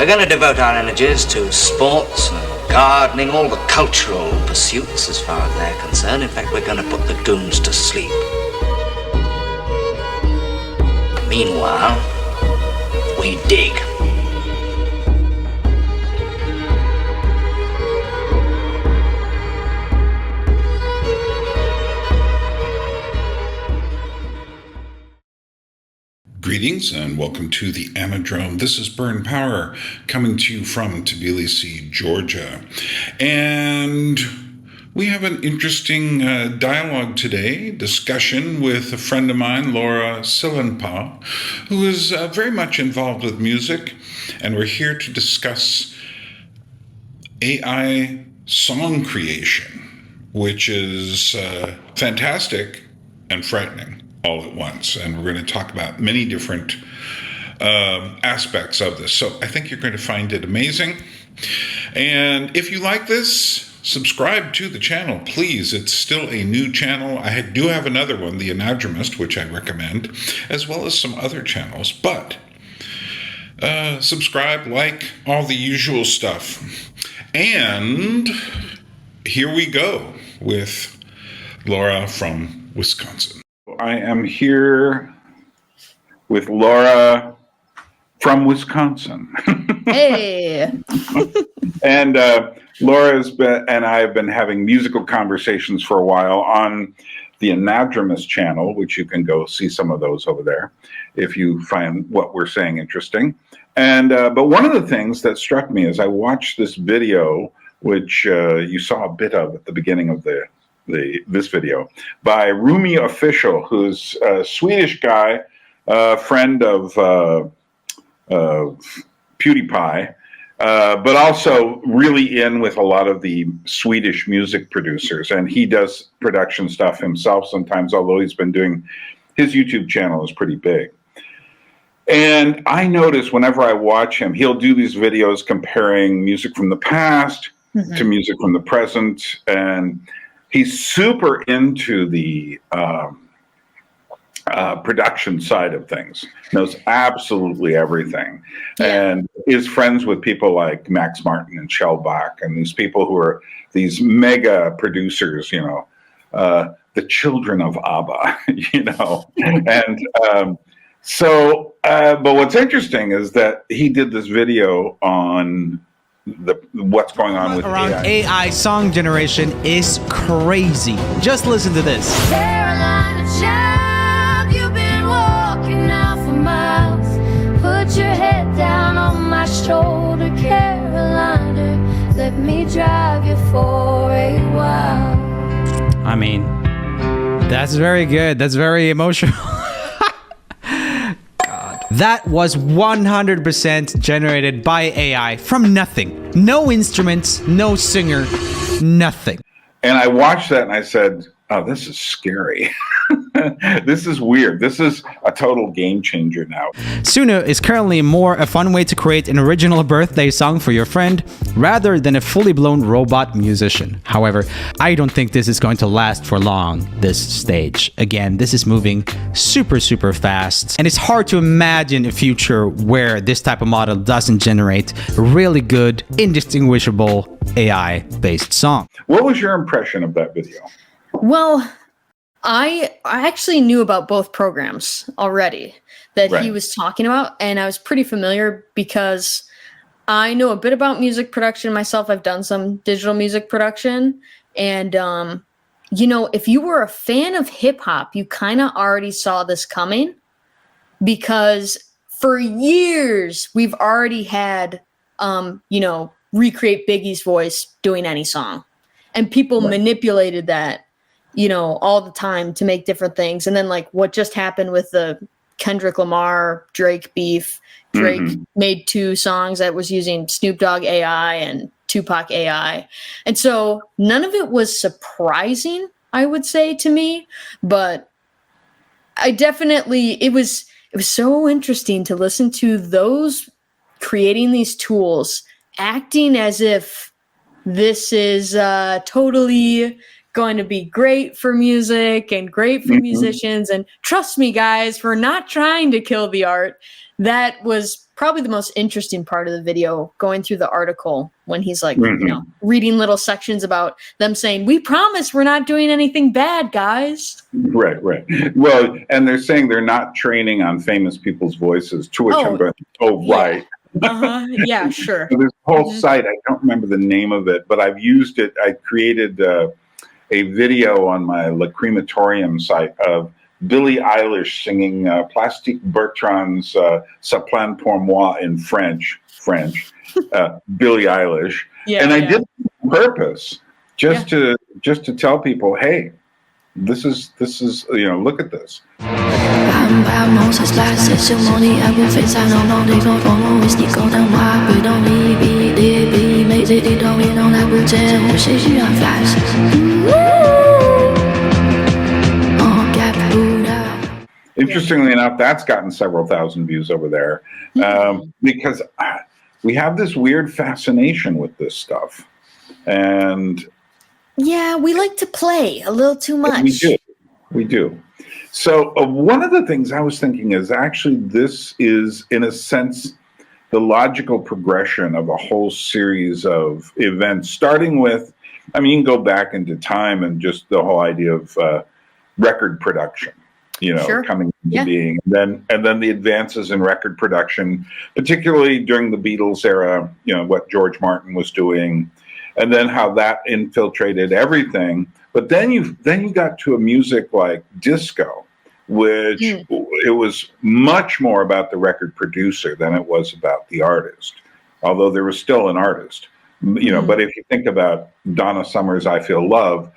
We're going to devote our energies to sports and gardening, all the cultural pursuits as far as they're concerned. In fact, we're going to put the goons to sleep. Meanwhile, we dig. Greetings and welcome to the Anadrome. This is Byrne Power coming to you from Tbilisi, Georgia. And we have an interesting dialogue today, discussion with a friend of mine, Laura Sillanpää, who is very much involved with music. And we're here to discuss AI song creation, which is fantastic and frightening all at once. And we're going to talk about many different aspects of this. So I think you're going to find it amazing. And if you like this, subscribe to the channel, please. It's still a new channel. I do have another one, the Anadromist, which I recommend, as well as some other channels. But subscribe, like, all the usual stuff. And here we go with Laura from Wisconsin. I am here with Laura from Wisconsin. Hey! And Laura and I have been having musical conversations for a while on the Anadromous channel, which you can go see some of those over there if you find what we're saying interesting. And but one of the things that struck me as I watched this video, which you saw a bit of at the beginning of this video, by RoomieOfficial, who's a Swedish guy, friend of PewDiePie, but also really in with a lot of the Swedish music producers. And he does production stuff himself sometimes, although he's been doing, his YouTube channel is pretty big. And I notice whenever I watch him, he'll do these videos comparing music from the past to music from the present. And he's super into the production side of things, knows absolutely everything, and is friends with people like Max Martin and Shellback, and these people who are these mega producers, the children of ABBA, And but what's interesting is that he did this video on what's going on with around AI song generation is crazy. Just listen to this. Carolina child, you've been walking out for miles. Put your head down on my shoulder, Carolina. Let me drive you for a while. I mean, that's very good. That's very emotional. That was 100% generated by AI from nothing. No instruments, no singer, nothing. And I watched that and I said, oh, this is scary. This is weird. This is a total game changer now. Suno is currently more a fun way to create an original birthday song for your friend rather than a fully blown robot musician. However, I don't think this is going to last for long, this stage. Again, this is moving super, super fast. And it's hard to imagine a future where this type of model doesn't generate a really good, indistinguishable AI-based song. What was your impression of that video? Well, I actually knew about both programs already that he was talking about, and I was pretty familiar because I know a bit about music production myself. I've done some digital music production, and if you were a fan of hip hop, you kind of already saw this coming because for years we've already had recreate Biggie's voice doing any song, and people manipulated that all the time to make different things. And then like what just happened with the Kendrick Lamar, Drake beef, Drake made 2 songs that was using Snoop Dogg AI and Tupac AI. And so none of it was surprising, I would say, to me, but it was so interesting to listen to those creating these tools, acting as if this is totally going to be great for music and great for musicians. And trust me, guys, we're not trying to kill the art. That was probably the most interesting part of the video, going through the article when he's like, you know, reading little sections about them saying, we promise we're not doing anything bad, guys. Right. Well, and they're saying they're not training on famous people's voices, to which I'm going, right. Yeah, sure. So there's a whole site, I don't remember the name of it, but I've used it. I created a video on my Lacrimatorium site of Billie Eilish singing Plastique Bertrand's Ça plane pour moi in French, Billie Eilish. Yeah, and I did it on purpose, just to tell people, hey, this is you know, look at this. Interestingly enough, that's gotten several thousand views over there, because we have this weird fascination with this stuff. And yeah, we like to play a little too much. We do. So one of the things I was thinking is actually this is, in a sense, the logical progression of a whole series of events, starting with, I mean, you can go back into time and just the whole idea of record production, you know, coming into being. And then the advances in record production, particularly during the Beatles era, you know, what George Martin was doing, and then how that infiltrated everything. But then you got to a music like disco, which it was much more about the record producer than it was about the artist, although there was still an artist, you know. But if you think about Donna Summer's I Feel Love,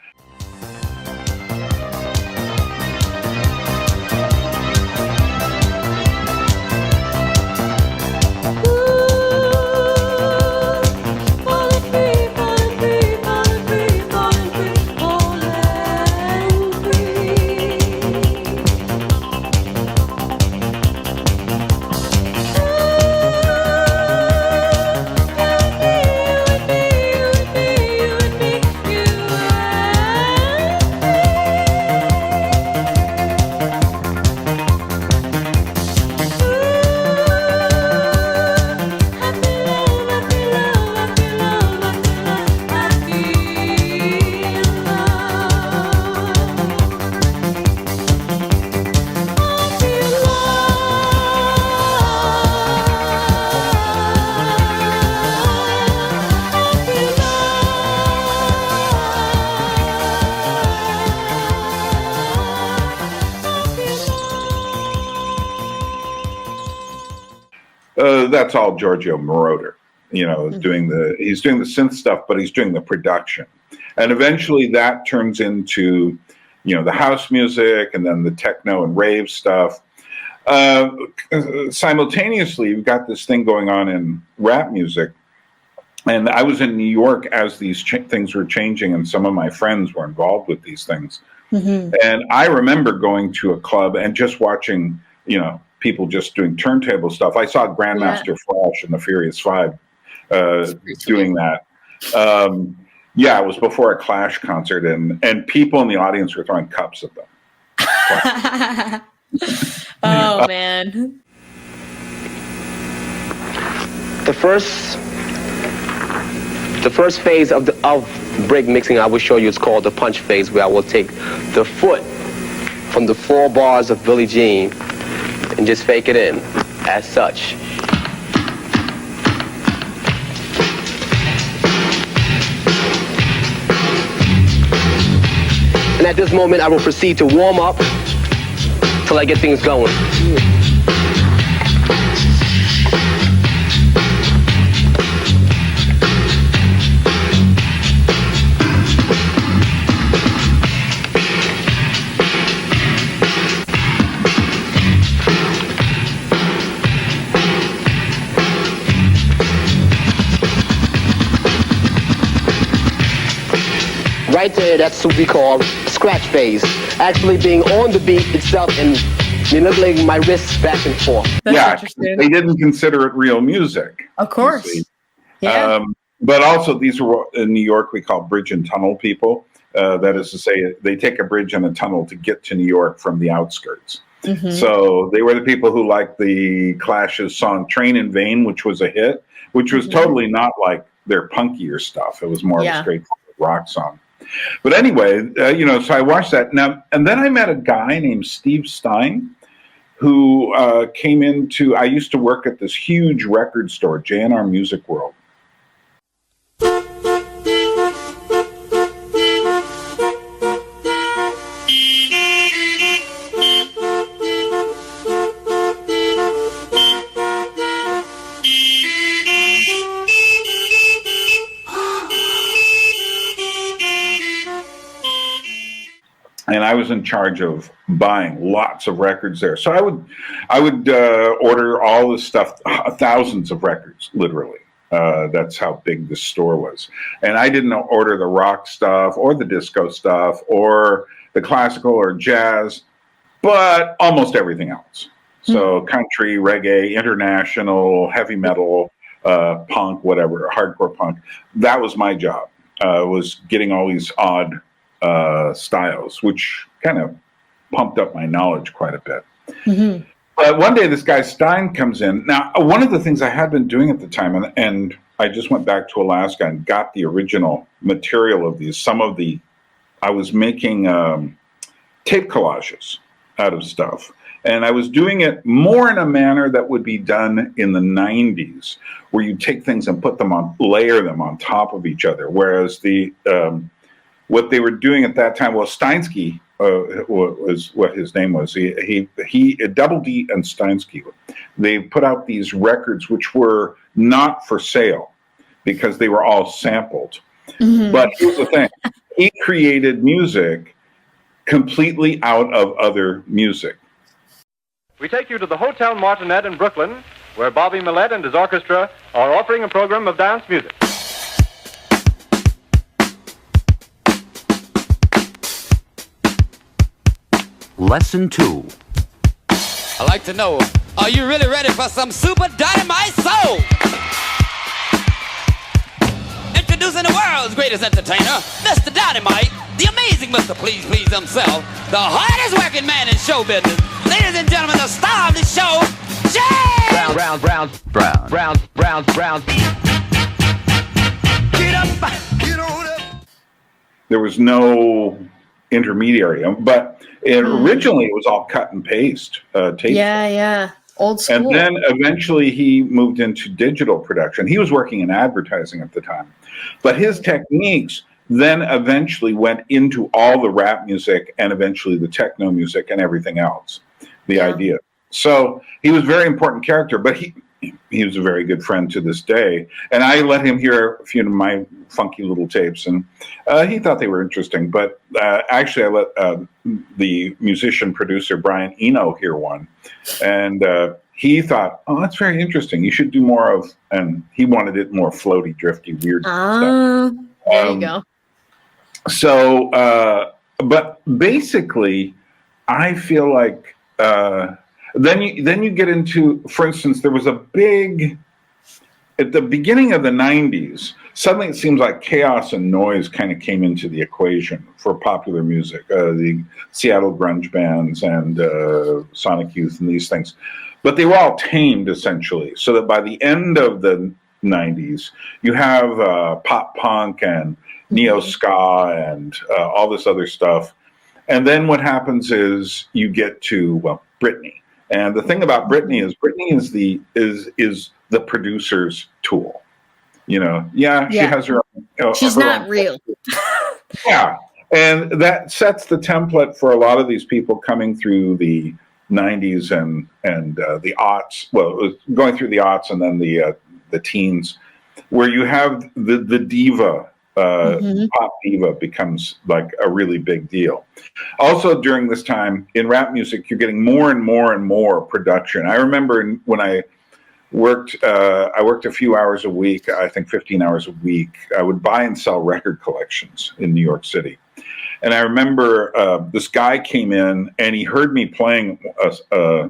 that's all Giorgio Moroder, you know, he's doing the synth stuff, but he's doing the production. And eventually that turns into, you know, the house music and then the techno and rave stuff. Simultaneously, you've got this thing going on in rap music. And I was in New York as these things were changing, and some of my friends were involved with these things. And I remember going to a club and just watching, you know, people just doing turntable stuff. I saw Grandmaster Flash and the Furious Five doing that. Yeah, it was before a Clash concert, and people in the audience were throwing cups at them. Oh man! The first phase of break mixing I will show you is called the punch phase, where I will take the foot from the 4 bars of Billie Jean and just fake it in as such. And at this moment, I will proceed to warm up till I get things going. Right there, that's what we call scratch phase. Actually being on the beat itself and manipulating my wrists back and forth. That's they didn't consider it real music. Of course. Yeah. But also these were, in New York, we call bridge and tunnel people. That is to say, they take a bridge and a tunnel to get to New York from the outskirts. Mm-hmm. So they were the people who liked the Clash's song Train in Vain, which was a hit, which was totally not like their punkier stuff. It was more of a straightforward rock song. But anyway, so I watched that. Now, and then I met a guy named Steve Stein, who came into, I used to work at this huge record store, J&R Music World. And I was in charge of buying lots of records there. So I would order all this stuff, thousands of records, literally. That's how big the store was. And I didn't order the rock stuff or the disco stuff or the classical or jazz, but almost everything else. So country, reggae, international, heavy metal, punk, whatever, hardcore punk. That was my job, was getting all these odd styles, which kind of pumped up my knowledge quite a bit. Mm-hmm. But one day this guy Stein comes in. Now, one of the things I had been doing at the time, and I just went back to Alaska and got the original material of these. I was making tape collages out of stuff. And I was doing it more in a manner that would be done in the 90s, where you take things and layer them on top of each other. Whereas what they were doing at that time, well, Steinsky was what his name was. He Double D and Steinsky, they put out these records which were not for sale because they were all sampled. Mm-hmm. But here's the thing: he created music completely out of other music. We take you to the Hotel Martinet in Brooklyn, where Bobby Millett and his orchestra are offering a program of dance music. Lesson 2. I'd like to know, are you really ready for some super dynamite soul? Introducing the world's greatest entertainer, Mr. Dynamite, the amazing Mr. Please Please himself, the hardest working man in show business. Ladies and gentlemen, the star of the show, Jay! Brown. Get up, get on up. There was no intermediary, but originally it was all cut and paste tape. Yeah, old school. And then eventually he moved into digital production. He was working in advertising at the time, but his techniques then eventually went into all the rap music and eventually the techno music and everything else, the idea. So he was a very important character, but he was a very good friend to this day. And I let him hear a few of my funky little tapes, and he thought they were interesting. But actually, I let the musician producer Brian Eno hear one, and he thought, "Oh, that's very interesting. You should do more of." And he wanted it more floaty, drifty, weird stuff. There you go. So, but basically, I feel like. Then you get into, for instance, there was a big, at the beginning of the 90s, suddenly it seems like chaos and noise kind of came into the equation for popular music, the Seattle grunge bands and Sonic Youth and these things. But they were all tamed, essentially, so that by the end of the 90s, you have pop punk and neo-ska and all this other stuff. And then what happens is you get to, well, Britney. And the thing about Britney is the producer's tool. You know, she has her own. She's not real. Yeah, and that sets the template for a lot of these people coming through the 90s and the aughts. Well, it was going through the aughts and then the teens, where you have the diva. Pop diva becomes like a really big deal. Also, during this time in rap music, you're getting more and more and more production. I remember when I worked a few hours a week, I think 15 hours a week. I would buy and sell record collections in New York City. And I remember this guy came in and he heard me playing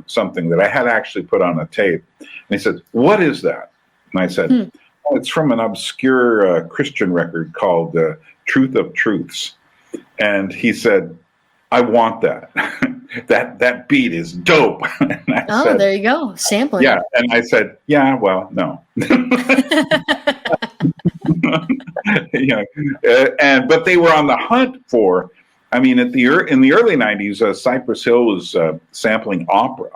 something that I had actually put on a tape. And he said, "What is that?" And I said, "It's from an obscure Christian record called Truth of Truths." And he said, I want that. that beat is dope. And I said, there you go. Sampling. Yeah. And I said, yeah, well, no. But they were on the hunt for, I mean, in the early 90s, Cypress Hill was sampling opera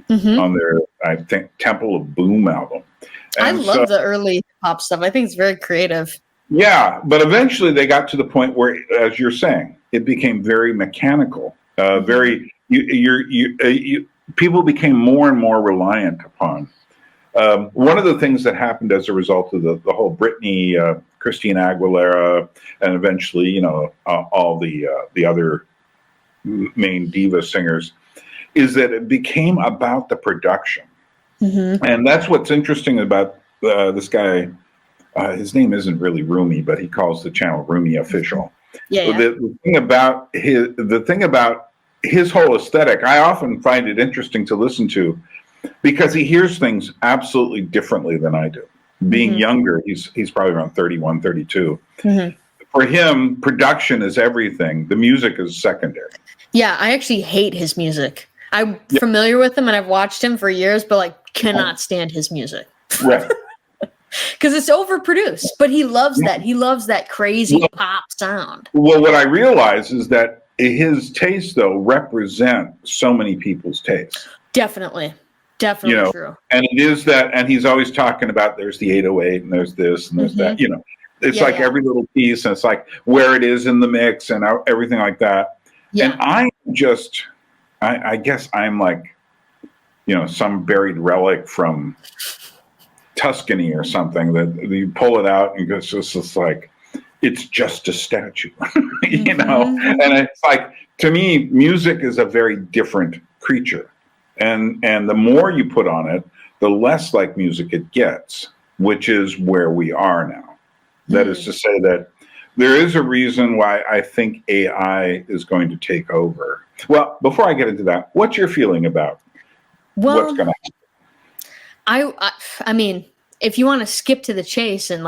on their, I think, Temple of Boom album. And I love the early pop stuff. I think it's very creative. Yeah, but eventually they got to the point where, as you're saying, it became very mechanical. People became more and more reliant upon. One of the things that happened as a result of the whole Britney, Christina Aguilera, and eventually, all the other main diva singers, is that it became about the production. And that's what's interesting about this guy. His name isn't really Roomie, but he calls the channel RoomieOfficial. Yeah. The thing about his whole aesthetic, I often find it interesting to listen to, because he hears things absolutely differently than I do. Being younger, he's probably around 31, 32. For him, production is everything. The music is secondary. Yeah, I actually hate his music. I'm familiar with him and I've watched him for years, but cannot stand his music. Right. Because it's overproduced, but he loves that. He loves that crazy pop sound. Well, what I realize is that his tastes, though, represent so many people's tastes. Definitely true. And it is that, and he's always talking about there's the 808 and there's this and there's that. It's every little piece, and it's like where it is in the mix and everything like that. Yeah. And I guess I'm like, some buried relic from Tuscany or something, that you pull it out and it's just like, it's just a statue, and it's like, to me, music is a very different creature, and the more you put on it, the less like music it gets, which is where we are now. That is to say that there is a reason why I think AI is going to take over. Well, before I get into that, what's your feeling about what's going to happen? I mean, if you want to skip to the chase and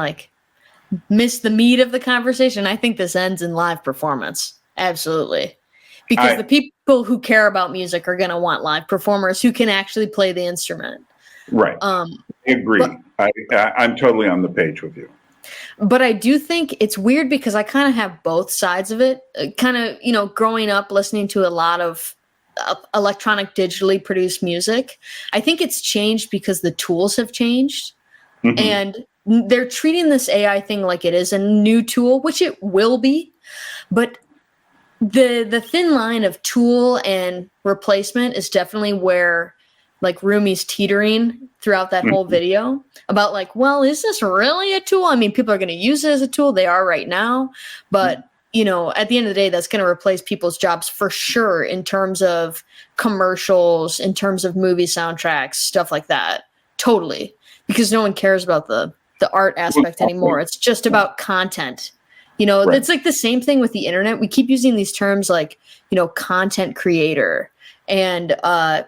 miss the meat of the conversation, I think this ends in live performance. Absolutely. Because the people who care about music are going to want live performers who can actually play the instrument. Right. I agree. I'm totally on the page with you. But I do think it's weird because I kind of have both sides of it. Kind of, growing up listening to a lot of electronic digitally produced music, I think it's changed because the tools have changed, and they're treating this AI thing like it is a new tool, which it will be, but the thin line of tool and replacement is definitely where Roomie's teetering throughout that whole video about is this really a tool? I mean, people are going to use it as a tool. They are right now, but at the end of the day, that's going to replace people's jobs for sure in terms of commercials, in terms of movie soundtracks, stuff like that. Totally. Because no one cares about the art aspect anymore. It's just about content. It's like the same thing with the internet. We keep using these terms content creator and, I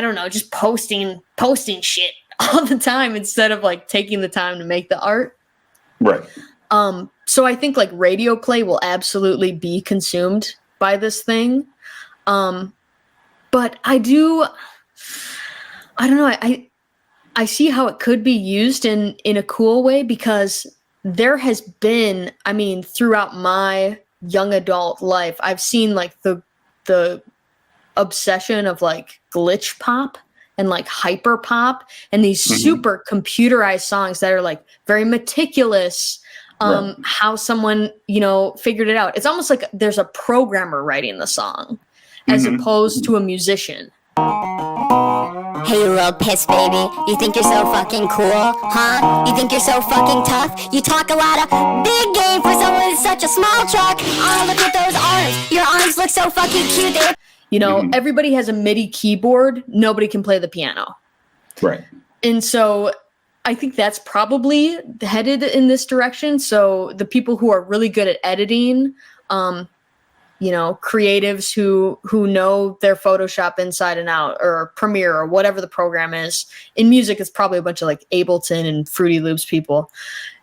don't know, just posting shit all the time instead of taking the time to make the art. Right. So I think radio play will absolutely be consumed by this thing. But I don't know. I see how it could be used in a cool way, because there has been, throughout my young adult life, I've seen the obsession of glitch pop and hyper pop and these super computerized songs that are very meticulous. How someone, figured it out. It's almost like there's a programmer writing the song as opposed to a musician. Hey, you little piss baby, you think you're so fucking cool, huh? You think you're so fucking tough? You talk a lot of big game for someone with such a small truck. Oh, look at those arms. Your arms look so fucking cute. Everybody has a MIDI keyboard. Nobody can play the piano. Right. And so I think that's probably headed in this direction. So the people who are really good at editing, creatives who know their Photoshop inside and out, or Premiere, or whatever the program is. In music, it's probably a bunch of Ableton and Fruity Loops people.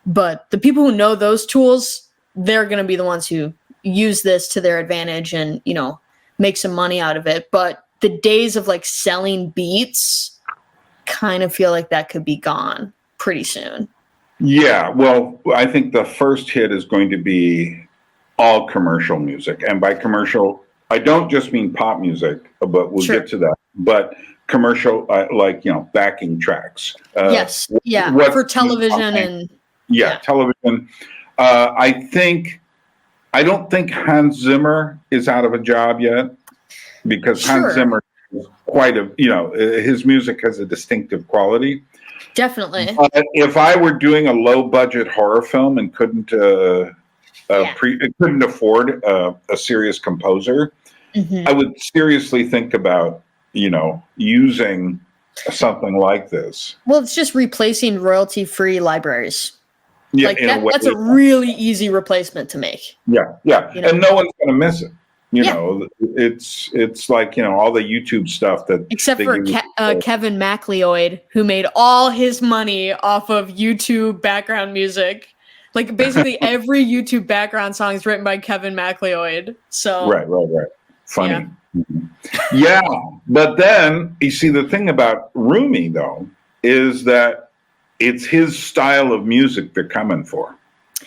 But the people who know those tools, they're going to be the ones who use this to their advantage and, you know, make some money out of it. But the days of like selling beats kind of feel like that could be gone pretty soon. Yeah, well, I think the first hit is going to be all commercial music. And by commercial, I don't just mean pop music, but we'll get to that. But commercial, like, you know, backing tracks. Yes, yeah, for television and... Yeah, television. I don't think Hans Zimmer is out of a job yet, because Hans Zimmer is quite a, you know, his music has a distinctive quality. Definitely. If I were doing a low budget horror film and couldn't afford a serious composer, I would seriously think about, you know, using something like this. Well, it's just replacing royalty-free libraries. Yeah, like that's a really easy replacement to make. Yeah, yeah, you know? And no one's going to miss it. You know, it's like, you know, all the YouTube stuff that, except for Kevin MacLeod, who made all his money off of YouTube background music. Like basically every YouTube background song is written by Kevin MacLeod. So right. Funny. Yeah, but then you see the thing about Roomie though is that it's his style of music they're coming for.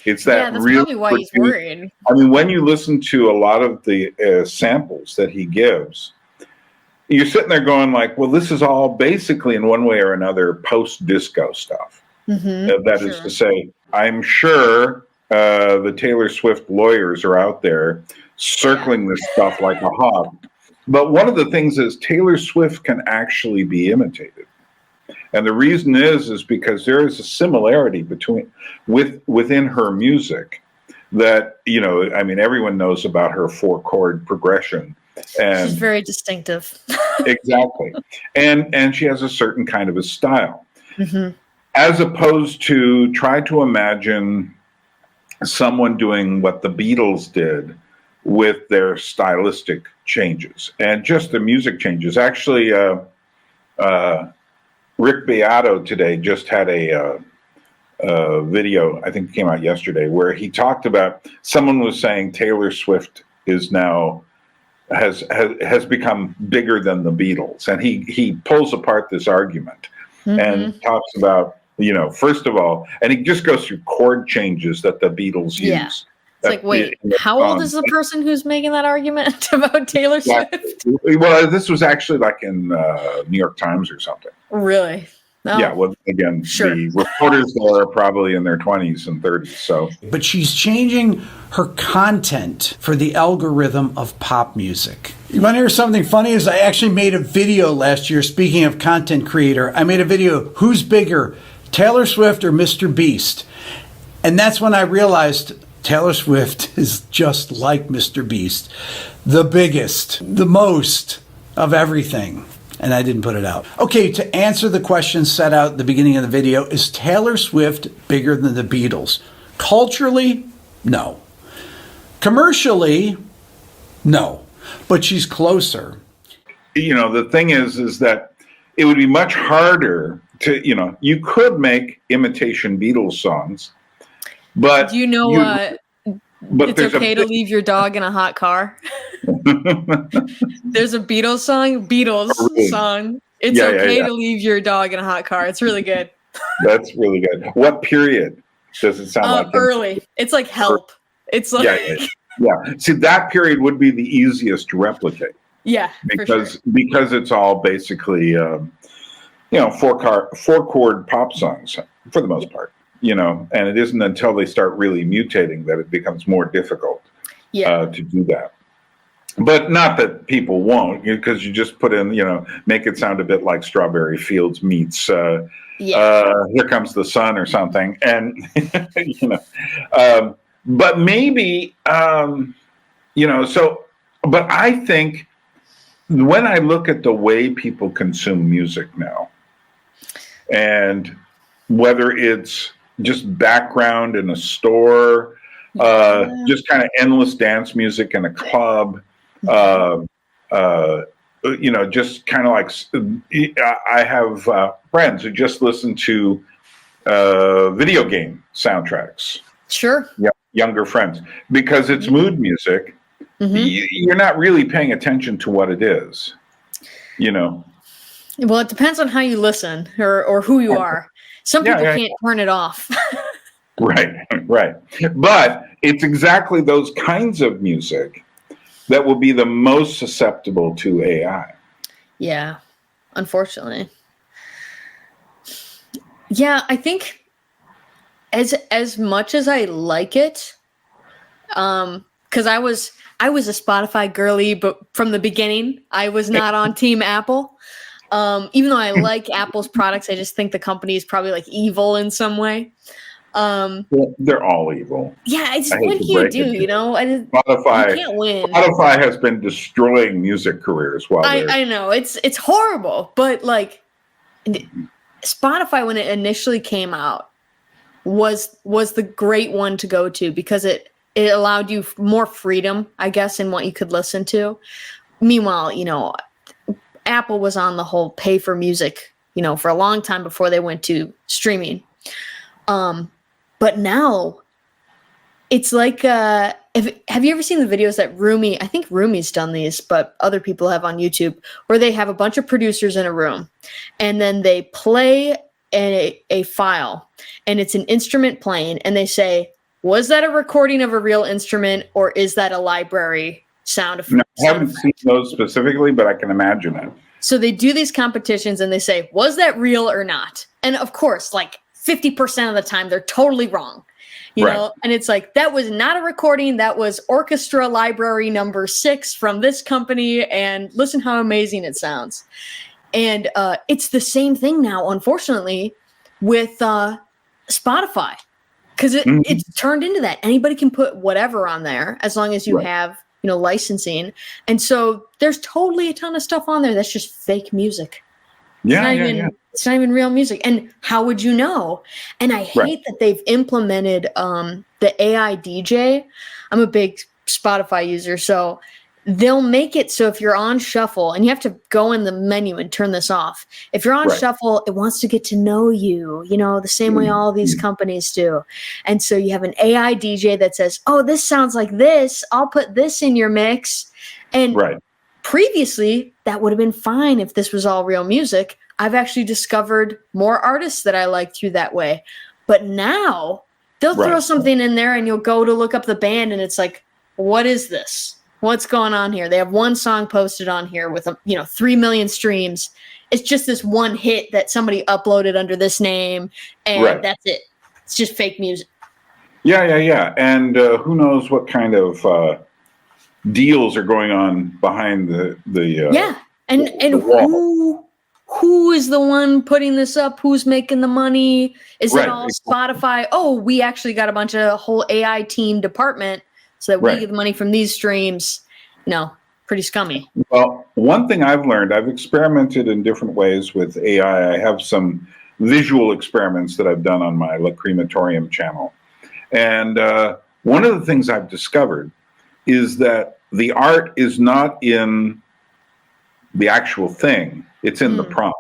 It's that that's real. probably why he's worried. I mean, when you listen to a lot of the samples that he gives, you're sitting there going like, well, this is all basically in one way or another post-disco stuff. That is to say, I'm sure the Taylor Swift lawyers are out there circling this stuff like a hawk. But one of the things is Taylor Swift can actually be imitated. And the reason is because there is a similarity within her music that, you know, I mean, everyone knows about her 4-chord progression. And she's very distinctive. Exactly. And she has a certain kind of a style. As opposed to try to imagine someone doing what the Beatles did with their stylistic changes and just the music changes. Actually, Rick Beato today just had a video, I think it came out yesterday, where he talked about, someone was saying Taylor Swift is now has become bigger than the Beatles, and he pulls apart this argument and talks about, you know, first of all, and he just goes through chord changes that the Beatles use. It's like, wait, how old is the person who's making that argument about Taylor Swift? Well, this was actually like in New York Times or something. Really? No. Yeah, well, again, the reporters there are probably in their 20s and 30s. So, but she's changing her content for the algorithm of pop music. You want to hear something funny? Is I actually made a video last year, speaking of content creator. I made a video, who's bigger, Taylor Swift or Mr. Beast? And that's when I realized Taylor Swift is just like Mr. Beast. The biggest, the most of everything. And I didn't put it out. Okay, to answer the question set out at the beginning of the video, is Taylor Swift bigger than the Beatles? Culturally, no. Commercially, no. But she's closer. You know, the thing is that it would be much harder to, you know, you could make imitation Beatles songs, but do you know it's okay to leave your dog in a hot car? There's a Beatles song. It's okay to leave your dog in a hot car. It's really good. That's really good. What period does it sound like? Early. It's like Help. It's like yeah. See, that period would be the easiest to replicate. Yeah, because it's all basically you know, 4-chord pop songs for the most part. You know, and it isn't until they start really mutating that it becomes more difficult to do that. But not that people won't, because you just put in, you know, make it sound a bit like Strawberry Fields meets Here Comes the Sun or something. And, you know, but maybe, you know, so, but I think when I look at the way people consume music now, and whether it's just background in a store, just kind of endless dance music in a club, you know, just kind of like, I have friends who just listen to video game soundtracks. Sure. Yeah. younger friends, because it's mood music. You're not really paying attention to what it is, you know. Well, it depends on how you listen or who you are. Some people can't turn it off. Right. But it's exactly those kinds of music that will be the most susceptible to AI. Yeah, unfortunately. Yeah, I think as much as I like it, because I was a Spotify girly, but from the beginning, I was not on Team Apple. Even though I like Apple's products, I just think the company is probably like evil in some way. Well, they're all evil. Yeah, it's what do you do? You know, Spotify, you can't win. Spotify has been destroying music careers while I know it's horrible, but like Spotify when it initially came out was the great one to go to because it allowed you more freedom, I guess, in what you could listen to. Meanwhile, you know, Apple was on the whole pay for music, you know, for a long time before they went to streaming. But now it's like, have you ever seen the videos that Roomie, I think Roomie's done these, but other people have on YouTube, where they have a bunch of producers in a room and then they play a file and it's an instrument playing and they say, was that a recording of a real instrument or is that a library sound effect? No, I haven't seen those specifically, but I can imagine it. So they do these competitions and they say, was that real or not? And of course, like 50% of the time, they're totally wrong. You know, and it's like, that was not a recording. That was orchestra library number 6 from this company. And listen how amazing it sounds. And it's the same thing now, unfortunately, with Spotify. Because it's turned into that. Anybody can put whatever on there as long as you have, you know, licensing. And so there's totally a ton of stuff on there that's just fake music. It's not even real music. And how would you know? And I hate that they've implemented the AI DJ. I'm a big Spotify user, so they'll make it so if you're on shuffle, and you have to go in the menu and turn this off. If you're on shuffle, it wants to get to know you, you know, the same way all these companies do. And so you have an AI DJ that says, oh, this sounds like this. I'll put this in your mix. And previously, that would have been fine if this was all real music. I've actually discovered more artists that I like through that way. But now they'll throw something in there and you'll go to look up the band and it's like, what is this? What's going on here? They have one song posted on here with, 3 million streams. It's just this one hit that somebody uploaded under this name and that's it. It's just fake music. Yeah. And who knows what kind of deals are going on behind the who is the one putting this up? Who's making the money? Is it all Spotify? Oh, we actually got a whole AI team department so that we get the money from these streams. No, pretty scummy. Well, one thing I've learned, I've experimented in different ways with AI. I have some visual experiments that I've done on my Lacrimatorium channel. And one of the things I've discovered is that the art is not in the actual thing. It's in the prompt.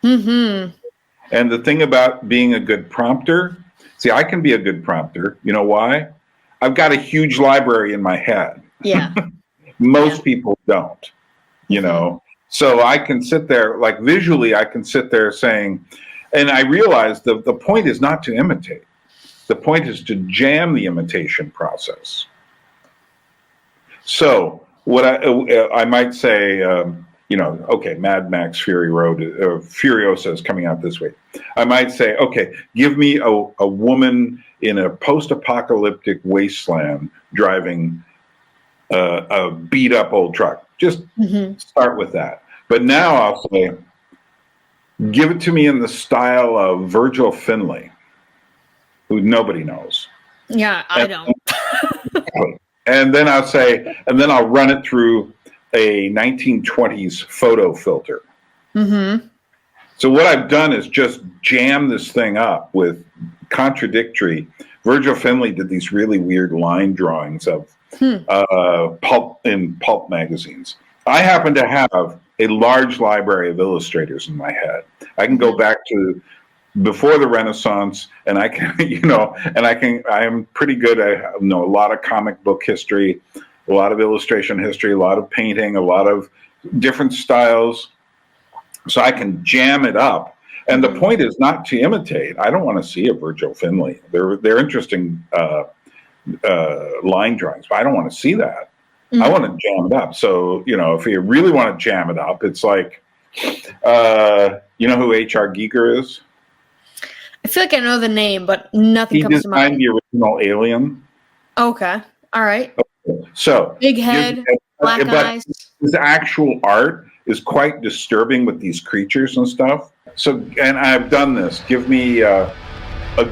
And the thing about being a good prompter, see, I can be a good prompter. You know why? I've got a huge library in my head. Yeah. Most people don't, you know. So I can sit there, like visually, I can sit there saying, and I realize the point is not to imitate. The point is to jam the imitation process. So what I might say, okay, Mad Max Fury Road, Furiosa is coming out this week. I might say, okay, give me a woman in a post-apocalyptic wasteland driving a beat-up old truck. Just start with that. But now I'll say, give it to me in the style of Virgil Finlay, who nobody knows. Yeah, I don't. And then I'll say, and then I'll run it through a 1920s photo filter. So what I've done is just jam this thing up with contradictory. Virgil Finlay did these really weird line drawings of pulp magazines. I happen to have a large library of illustrators in my head. I can go back to before the Renaissance, and I can, I am pretty good. I know a lot of comic book history, a lot of illustration history, a lot of painting, a lot of different styles. So I can jam it up. And the point is not to imitate. I don't want to see a Virgil Finlay. They're interesting line drawings, but I don't want to see that. I want to jam it up. So, if you really want to jam it up, it's like, you know who H.R. Giger is? I feel like I know the name, but nothing comes to mind. He designed the original Alien. Okay. All right. Okay. So big head, black eyes. His actual art is quite disturbing with these creatures and stuff. So, and I've done this. Give me a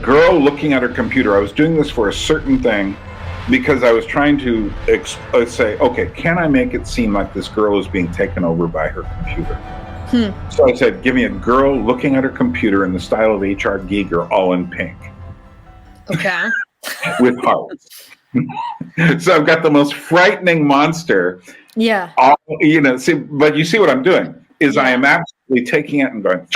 girl looking at her computer. I was doing this for a certain thing because I was trying to say, okay, can I make it seem like this girl is being taken over by her computer? So I said, give me a girl looking at her computer in the style of H.R. Giger, all in pink. Okay. With hearts. So I've got the most frightening monster. Yeah. But you see what I'm doing is I am absolutely taking it and going,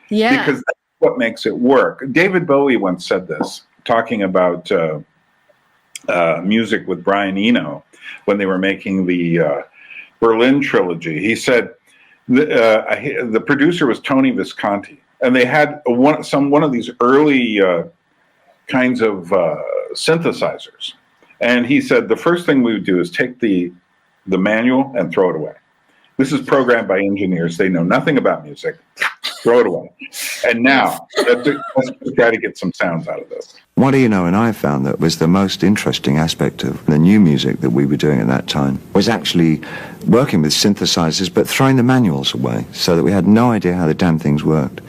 yeah, because that's what makes it work. David Bowie once said this, talking about music with Brian Eno when they were making the Berlin trilogy. He said the producer was Tony Visconti, and they had one of these early kinds of synthesizers. And he said the first thing we would do is take the manual and throw it away. This is programmed by engineers. They know nothing about music. Throw it away. And now, let's try to get some sounds out of this. What do you know, and I found that was the most interesting aspect of the new music that we were doing at that time, was actually working with synthesizers, but throwing the manuals away, so that we had no idea how the damn things worked.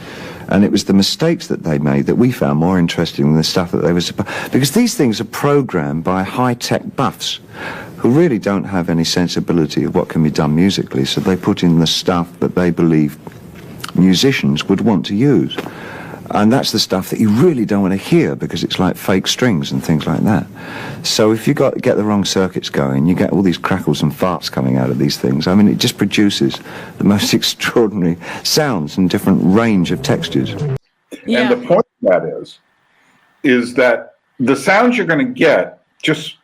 And it was the mistakes that they made that we found more interesting than the stuff that they were supposed... Because these things are programmed by high-tech buffs who really don't have any sensibility of what can be done musically, so they put in the stuff that they believe musicians would want to use. And that's the stuff that you really don't want to hear, because it's like fake strings and things like that. So if you get the wrong circuits going, you get all these crackles and farts coming out of these things. I mean, it just produces the most extraordinary sounds and different range of textures. Yeah. And the point of that is that the sounds you're going to get just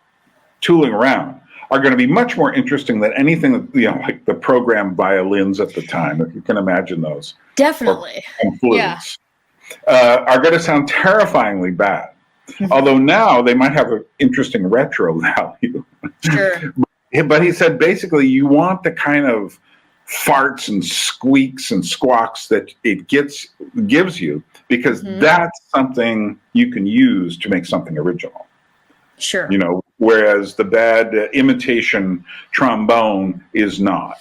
tooling around are going to be much more interesting than anything that, like the programmed violins at the time, if you can imagine those. Definitely. Yeah. Are going to sound terrifyingly bad. Although now they might have an interesting retro value. Sure. But he said basically you want the kind of farts and squeaks and squawks that it gives you, because that's something you can use to make something original. Sure. Whereas the bad imitation trombone is not.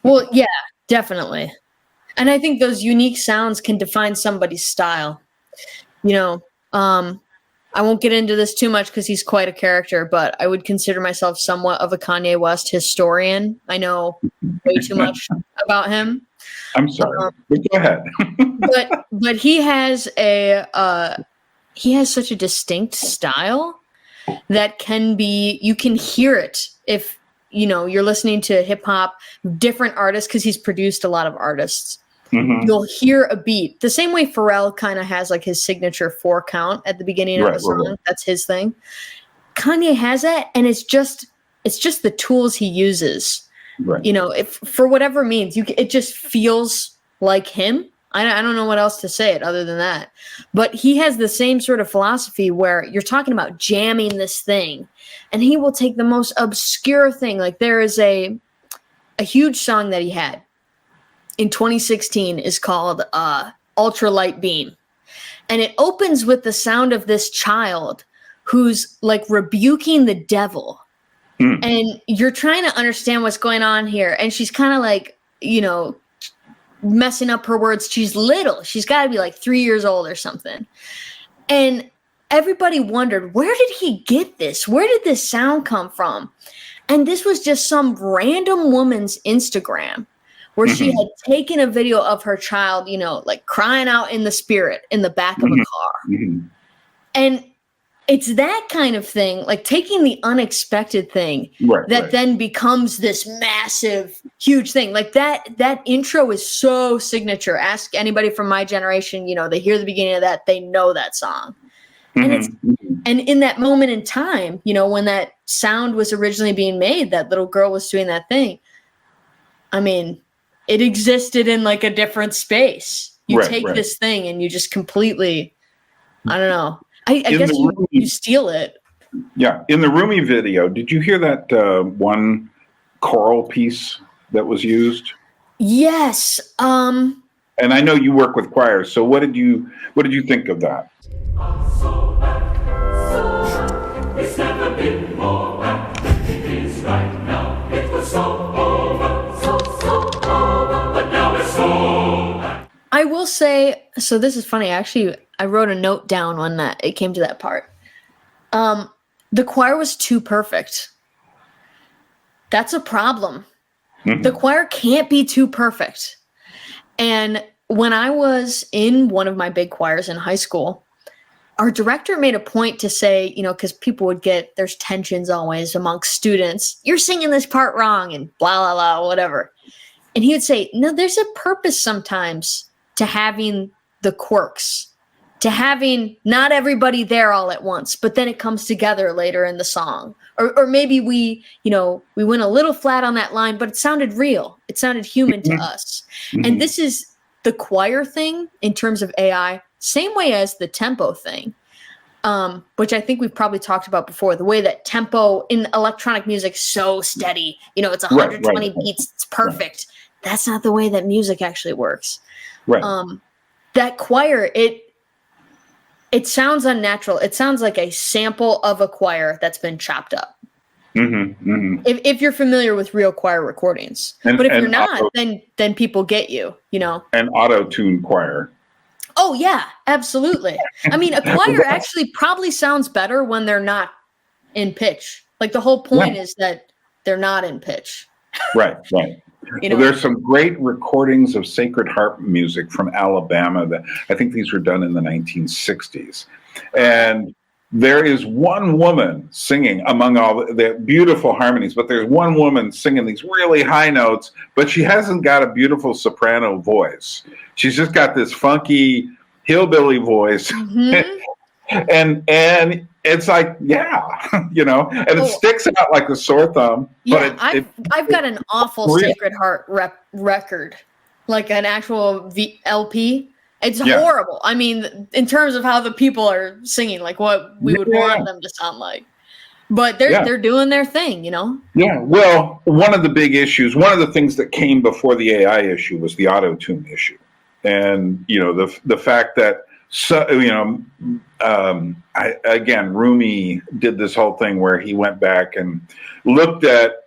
Well, yeah, definitely. And I think those unique sounds can define somebody's style. I won't get into this too much because he's quite a character, but I would consider myself somewhat of a Kanye West historian. I know way too much about him. I'm sorry, but go ahead. but he has such a distinct style that you can hear it if you're listening to hip hop, different artists, because he's produced a lot of artists. You'll hear a beat the same way Pharrell kind of has like his signature 4 count at the beginning of the song. Right. That's his thing. Kanye has that, and it's just the tools he uses. Right. If for whatever means, it just feels like him. I don't know what else to say it other than that. But he has the same sort of philosophy where you're talking about jamming this thing, and he will take the most obscure thing. Like there is a huge song that he had in 2016 is called Ultralight Beam. And it opens with the sound of this child who's like rebuking the devil. And you're trying to understand what's going on here. And she's kind of like, messing up her words. She's little. She's got to be like 3 years old or something. And everybody wondered, where did he get this? Where did this sound come from? And this was just some random woman's Instagram where she had taken a video of her child, like crying out in the spirit in the back of a car. And it's that kind of thing, like taking the unexpected thing that then becomes this massive, huge thing. Like that intro is so signature. Ask anybody from my generation, you know, they hear the beginning of that, they know that song. And in that moment in time, you know, when that sound was originally being made, that little girl was doing that thing. I mean, it existed in like a different space. You take this thing and you just completely, I don't know. I guess you steal it. Yeah. In the Roomie video, did you hear that one choral piece that was used? Yes. And I know you work with choirs, so what did you think of that? It's never been more than it is right now. It was so over, so over, but now it's so. I will say, so this is funny. Actually, I wrote a note down when it came to that part. The choir was too perfect. That's a problem. The choir can't be too perfect. And when I was in one of my big choirs in high school, our director made a point to say, you know, because people would there's tensions always amongst students. You're singing this part wrong and blah, blah, blah, whatever. And he would say, no, there's a purpose sometimes to having the quirks, to having not everybody there all at once, but then it comes together later in the song. Or maybe we went a little flat on that line, but it sounded real. It sounded human to us. And this is the choir thing in terms of AI, same way as the tempo thing, which I think we've probably talked about before, the way that tempo in electronic music is so steady. You know, it's 120 beats. It's perfect. That's not the way that music actually works. That choir, it sounds unnatural. It sounds like a sample of a choir that's been chopped up. If you're familiar with real choir recordings, but if you're not, then people get you, you know. An auto-tune choir. Oh yeah, absolutely. I mean, a choir actually probably sounds better when they're not in pitch. Like the whole point is that they're not in pitch. Right. You know, there's some great recordings of sacred harp music from Alabama that I think these were done in the 1960s. And there is one woman singing among all the beautiful harmonies, but there's one woman singing these really high notes, but she hasn't got a beautiful soprano voice. She's just got this funky hillbilly voice. And it's like, you know, and it sticks out like a sore thumb. Yeah, but I've got an awful Sacred Heart record, like an actual LP. It's horrible. I mean, in terms of how the people are singing, like what we would want them to sound like. But they're doing their thing, you know? Yeah, well, one of the big issues, one of the things that came before the AI issue was the auto-tune issue. And, you know, the fact that, Roomie did this whole thing where he went back and looked at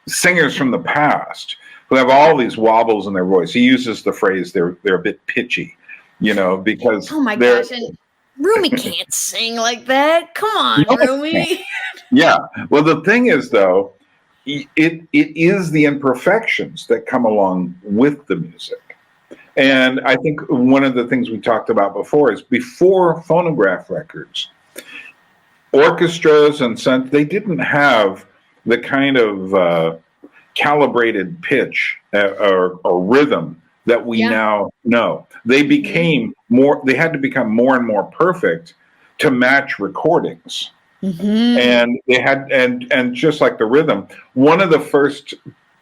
singers from the past who have all these wobbles in their voice. He uses the phrase they're a bit pitchy, you know, because oh my gosh, and Roomie can't sing like that. Come on, Roomie. Yeah. Well, the thing is, though, it is the imperfections that come along with the music. And I think one of the things we talked about before is before phonograph records, orchestras and they didn't have the kind of calibrated pitch or rhythm that we now know. They became they had to become more and more perfect to match recordings. And they had, and just like the rhythm, one of the first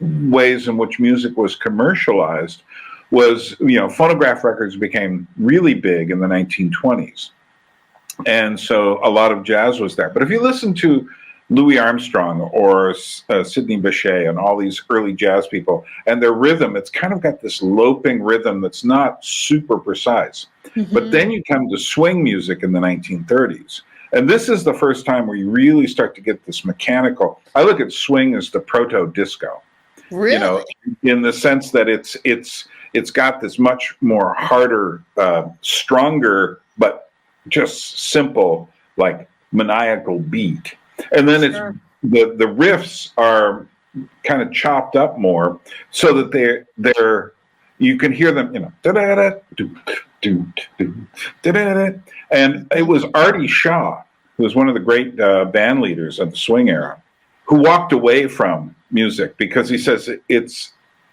ways in which music was commercialized was, you know, phonograph records became really big in the 1920s. And so a lot of jazz was there. But if you listen to Louis Armstrong or Sidney Bechet and all these early jazz people and their rhythm, it's kind of got this loping rhythm that's not super precise. But then you come to swing music in the 1930s. And this is the first time where you really start to get this mechanical. I look at swing as the proto-disco. Really? You know, in the sense that it's got this much more harder, stronger, but just simple, like maniacal beat. And then it's the riffs are kind of chopped up more so that they're you can hear them, you know, da da da do do do da da da. And it was Artie Shaw who was one of the great band leaders of the swing era, who walked away from music because he says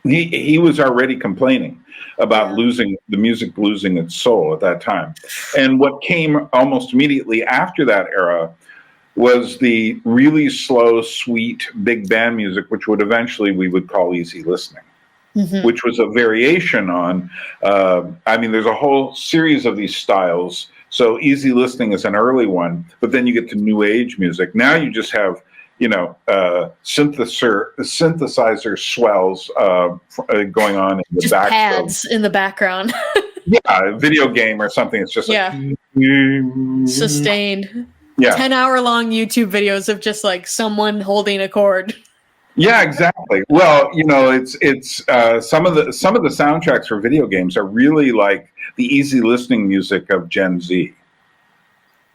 he was already complaining about losing its soul at that time. And what came almost immediately after that era was the really slow, sweet, big band music, which we would call easy listening, which was a variation on, there's a whole series of these styles. So easy listening is an early one, but then you get to new age music. Now you just have, synthesizer swells going on in the background. Pads in the background. Yeah, a video game or something. It's just sustained. Yeah. 10-hour-long YouTube videos of just like someone holding a chord. Yeah, exactly. Well, it's some of the soundtracks for video games are really like the easy listening music of Gen Z.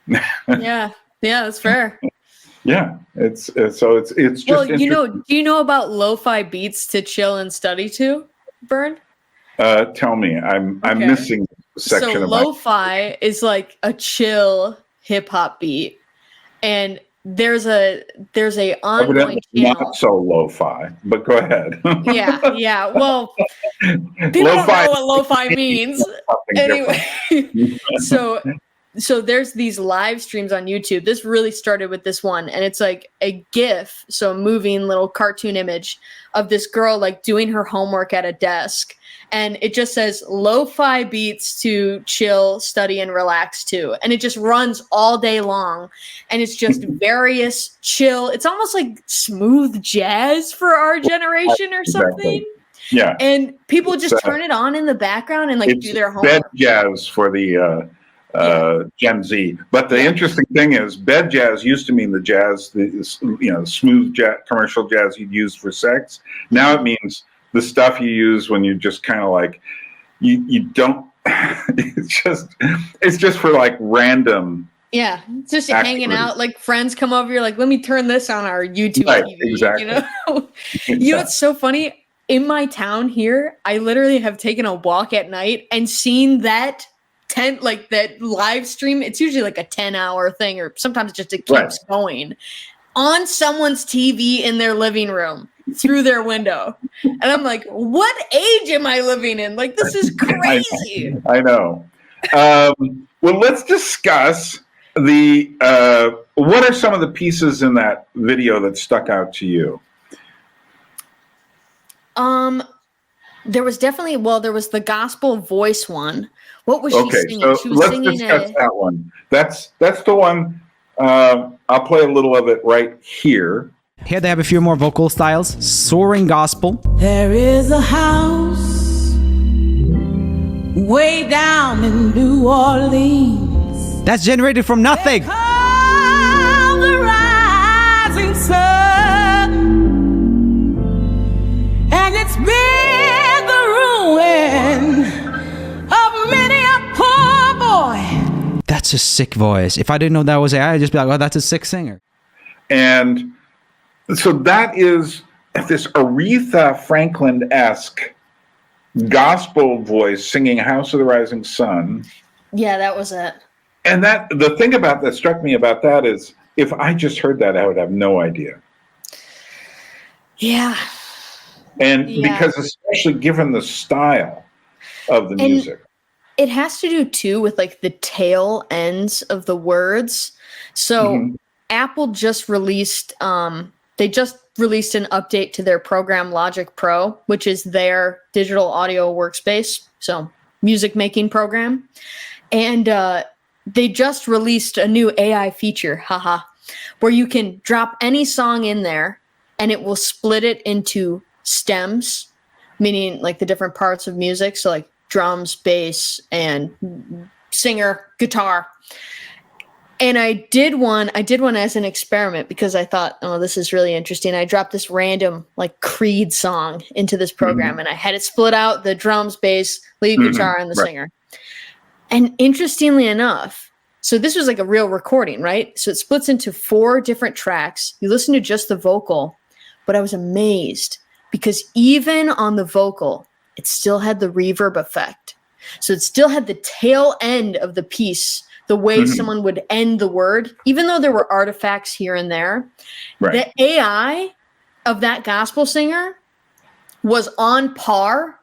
Yeah, that's fair. Yeah, it's just. Well, do you know about lo-fi beats to chill and study to, Byrne? Tell me, I'm missing a section so of lo-fi is like a chill hip hop beat, and there's a ongoing channel. Not so lo-fi, but go ahead. yeah. Well, people don't know what lo-fi means anyway. So there's these live streams on YouTube. This really started with this one, and it's like a GIF, so a moving little cartoon image of this girl like doing her homework at a desk, and it just says lo-fi beats to chill, study, and relax to, and it just runs all day long, and it's just various chill. It's almost like smooth jazz for our generation or something. Yeah, and people just turn it on in the background and like do their homework. Bed jazz for the Gen Z. But the interesting thing is, bed jazz used to mean the jazz, smooth jazz, commercial jazz you'd use for sex. Now it means the stuff you use when you're just kind of like, you don't. it's just for like random. Yeah, it's just hanging out. Like friends come over, you're like, let me turn this on our YouTube TV. Exactly. You know, it's so funny. In my town here, I literally have taken a walk at night and seen that that live stream. It's usually like a 10-hour thing, or sometimes just it keeps going on someone's TV in their living room through their window. And I'm like, what age am I living in? Like, this is crazy. I know. Well, let's discuss what are some of the pieces in that video that stuck out to you? There was definitely, there was the gospel voice one. What was she singing? So she was let's singing discuss that one. That's the one. I'll play a little of it right here. Here they have a few more vocal styles. Soaring gospel. There is a house way down in New Orleans. That's generated from nothing. The rising sun, and it's been the ruin of many a poor boy. That's a sick voice. If I didn't know that was AI, I'd just be like, oh, that's a sick singer. And so that is this Aretha Franklin-esque gospel voice singing House of the Rising Sun. Yeah, that was it. And the thing about that struck me about that is, if I just heard that, I would have no idea. Yeah. And because especially given the style of the music. It has to do too with like the tail ends of the words. So Apple just released they just released an update to their program Logic Pro, which is their digital audio workspace, so music making program. And they just released a new AI feature, where you can drop any song in there and it will split it into stems, meaning like the different parts of music. So like drums, bass, and singer, guitar. And I did one as an experiment because I thought, oh, this is really interesting. I dropped this random like Creed song into this program and I had it split out the drums, bass, lead guitar, and the singer. And interestingly enough, so this was like a real recording, right? So it splits into 4 different tracks. You listen to just the vocal, but I was amazed because even on the vocal, it still had the reverb effect. So it still had the tail end of the piece, the way someone would end the word, even though there were artifacts here and there. The AI of that gospel singer was on par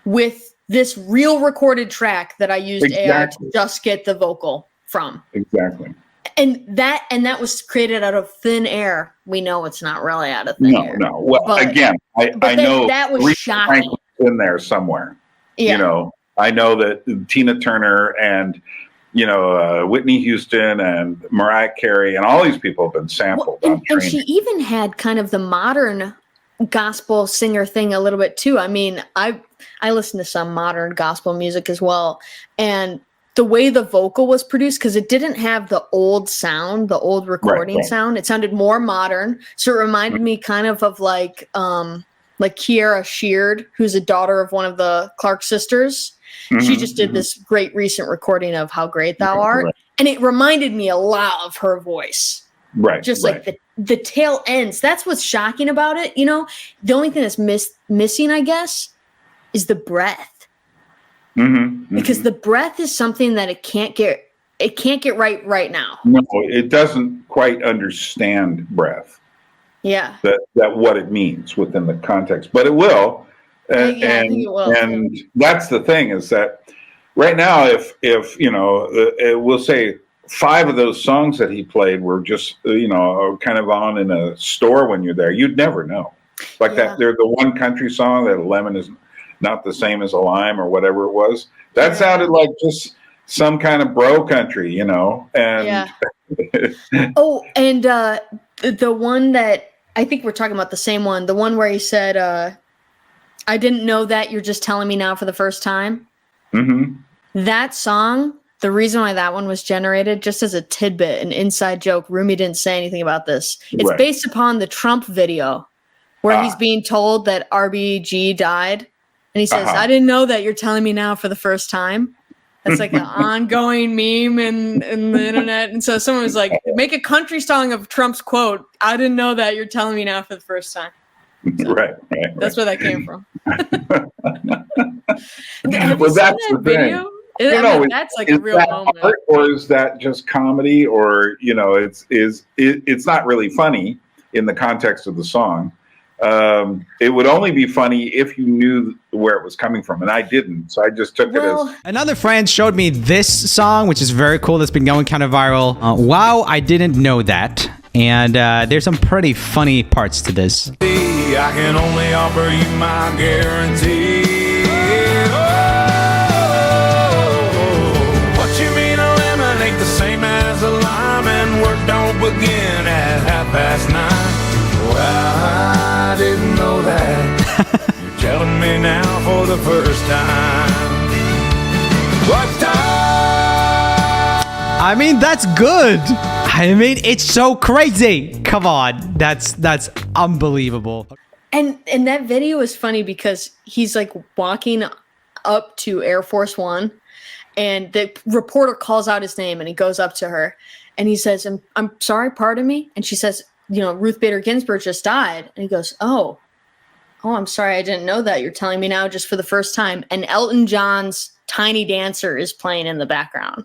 with this real recorded track that I used AI to just get the vocal from. Exactly. And that was created out of thin air. We know it's not really out of thin air. No. Well, but, again, I know that was shocking. In there somewhere. Yeah. You know, I know that Tina Turner and Whitney Houston and Mariah Carey and all these people have been sampled. And she even had kind of the modern gospel singer thing a little bit too. I mean, I listen to some modern gospel music as well, and the way the vocal was produced, because it didn't have the old sound, the old recording sound. It sounded more modern. So it reminded me kind of like Kiara Sheard, who's a daughter of one of the Clark sisters. She just did this great recent recording of How Great Thou Art. And it reminded me a lot of her voice. Just like the tail ends. That's what's shocking about it. You know, the only thing that's missing, I guess, is the breath. Because the breath is something that it can't get right now. No, it doesn't quite understand breath. Yeah. That what it means within the context, but it will. I think it will. And that's the thing, is that right now, if we'll say 5 of those songs that he played were just kind of on in a store when you're there, you'd never know. Like that, they're the one country song that a lemon is not the same as a lime or whatever it was. That sounded like just some kind of bro country, and and the one that I think we're talking about the same one, the one where he said, I didn't know that, you're just telling me now for the first time. That song, the reason why that one was generated, just as a tidbit, an inside joke, Roomie didn't say anything about this. It's based upon the Trump video where he's being told that RBG died. And he says, I didn't know that, you're telling me now for the first time. That's like an ongoing meme in the internet. And so someone was like, make a country song of Trump's quote, I didn't know that, you're telling me now for the first time. So that's where that came from. Have you seen that video? That's like a real moment. Art, or is that just comedy? Or, it's not really funny in the context of the song. It would only be funny if you knew where it was coming from, and I didn't, so I just took it as... Another friend showed me this song, which is very cool, that's been going kind of viral. Wow, I didn't know that. And there's some pretty funny parts to this. I can only offer you my guarantee. What you mean a lemon ain't the same as a lime, and work don't begin at 9:30. Well, I didn't know that. You're telling me now for the first time. What time? I mean, that's good. I mean, it's so crazy. Come on. That's unbelievable. And that video is funny because he's like walking up to Air Force One, and the reporter calls out his name, and he goes up to her and he says, I'm sorry, pardon me. And she says, Ruth Bader Ginsburg just died. And he goes, oh, I'm sorry, I didn't know that. You're telling me now just for the first time. And Elton John's Tiny Dancer is playing in the background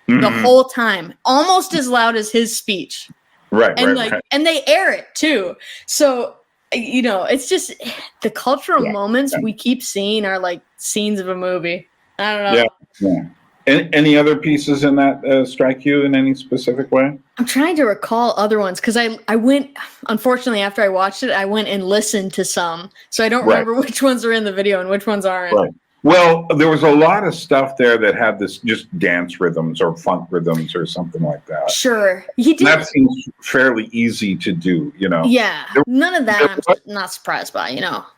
the whole time, almost as loud as his speech. And they air it too. So, it's just the cultural moments we keep seeing are like scenes of a movie. I don't know. Yeah. Any other pieces in that strike you in any specific way? I'm trying to recall other ones because I went, unfortunately, after I watched it, I went and listened to some. So I don't remember which ones are in the video and which ones aren't. Right. Well, there was a lot of stuff there that had this just dance rhythms or funk rhythms or something like that. Sure. He did. That seems fairly easy to do, Yeah. None of that I'm not surprised by,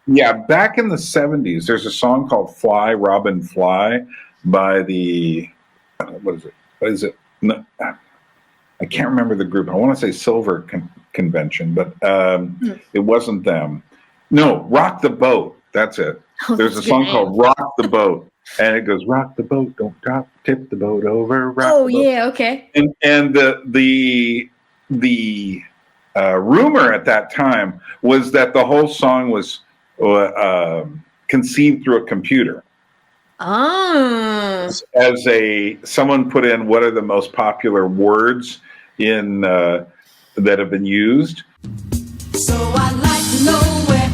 Yeah. Back in the 70s, there's a song called Fly, Robin, Fly by the, what is it? No, I can't remember the group. I want to say Silver Convention, but it wasn't them. No, Rock the Boat. That's it. There's a song called Rock the Boat, and it goes, rock the boat, don't drop, tip the boat over. Rock the boat. Yeah, okay. And the rumor at that time was that the whole song was conceived through a computer. As someone put in, what are the most popular words in that have been used? So I'd like to know where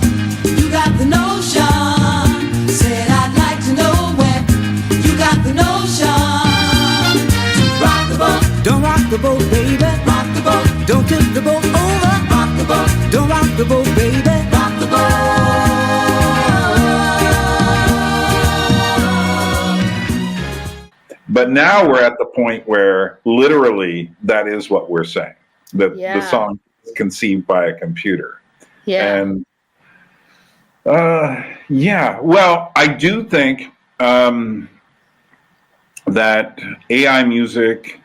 you got the notion. Said I'd like to know where you got the notion. Rock the boat, don't rock the boat, baby. Rock the boat, don't tip the boat over. Rock the boat, don't rock the boat, baby. Rock the boat. But now we're at the point where literally that is what we're saying. That the song is conceived by a computer. Yeah. And well, I do think that AI music,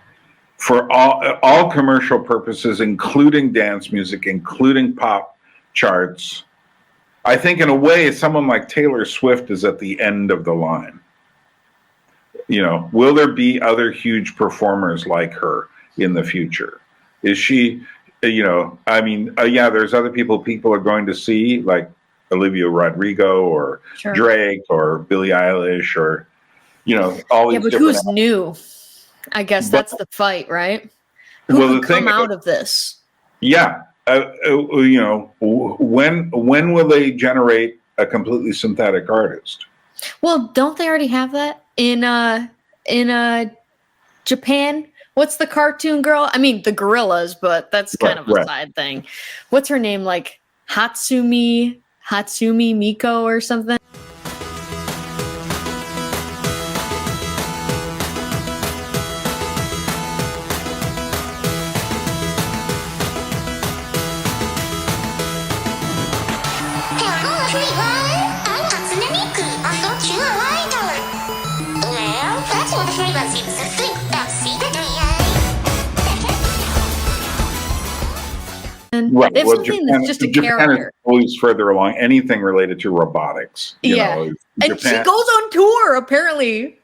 for all commercial purposes, including dance music, including pop charts, I think in a way someone like Taylor Swift is at the end of the line. You know, will there be other huge performers like her in the future? Is she, you know, I mean, there's other people are going to see, like Olivia Rodrigo or Drake or Billie Eilish or, you know, all these but who's new? I guess that's the fight, right? Who could come out of this? Yeah. You know, when will they generate a completely synthetic artist? Well, don't they already have that in Japan? What's the cartoon girl? I mean, the gorillas, but that's kind of a side thing. What's her name? Like Hatsumi Miko or something? Right. They have something that's just a character. Is always further along. Anything related to robotics. You know, and she goes on tour apparently.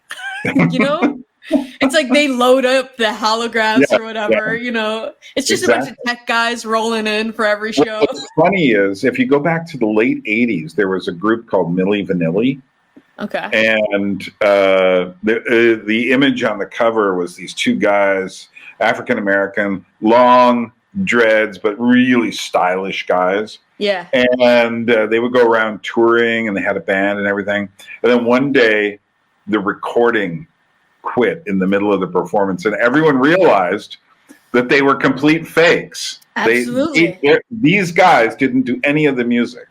You know, it's like they load up the holograms or whatever. You know, it's just a bunch of tech guys rolling in for every show. What's funny is if you go back to the late '80s, there was a group called Milli Vanilli. Okay. And the image on the cover was these two guys, African American, long dreads, but really stylish guys. Yeah. And they would go around touring, and they had a band and everything. And then one day, the recording quit in the middle of the performance, and everyone realized that they were complete fakes. Absolutely. These guys didn't do any of the music.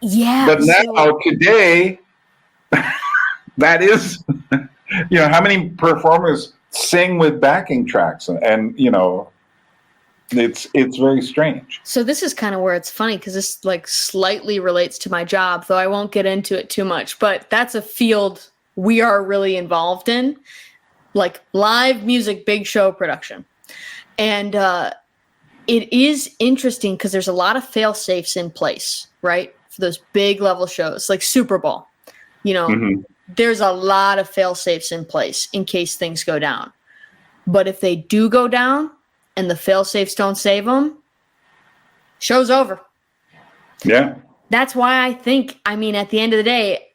Yeah. But now, today, that is, you know, how many performers sing with backing tracks, and you know, it's very strange. So this is kind of where it's funny because this like slightly relates to my job, though I won't get into it too much. But that's a field we are really involved in, like live music, big show production, and it is interesting because there's a lot of fail safes in place, right, for those big level shows like Super Bowl. You know, there's a lot of fail safes in place in case things go down. But if they do go down and the fail safes don't save them, show's over. Yeah. That's why I think, I mean, at the end of the day,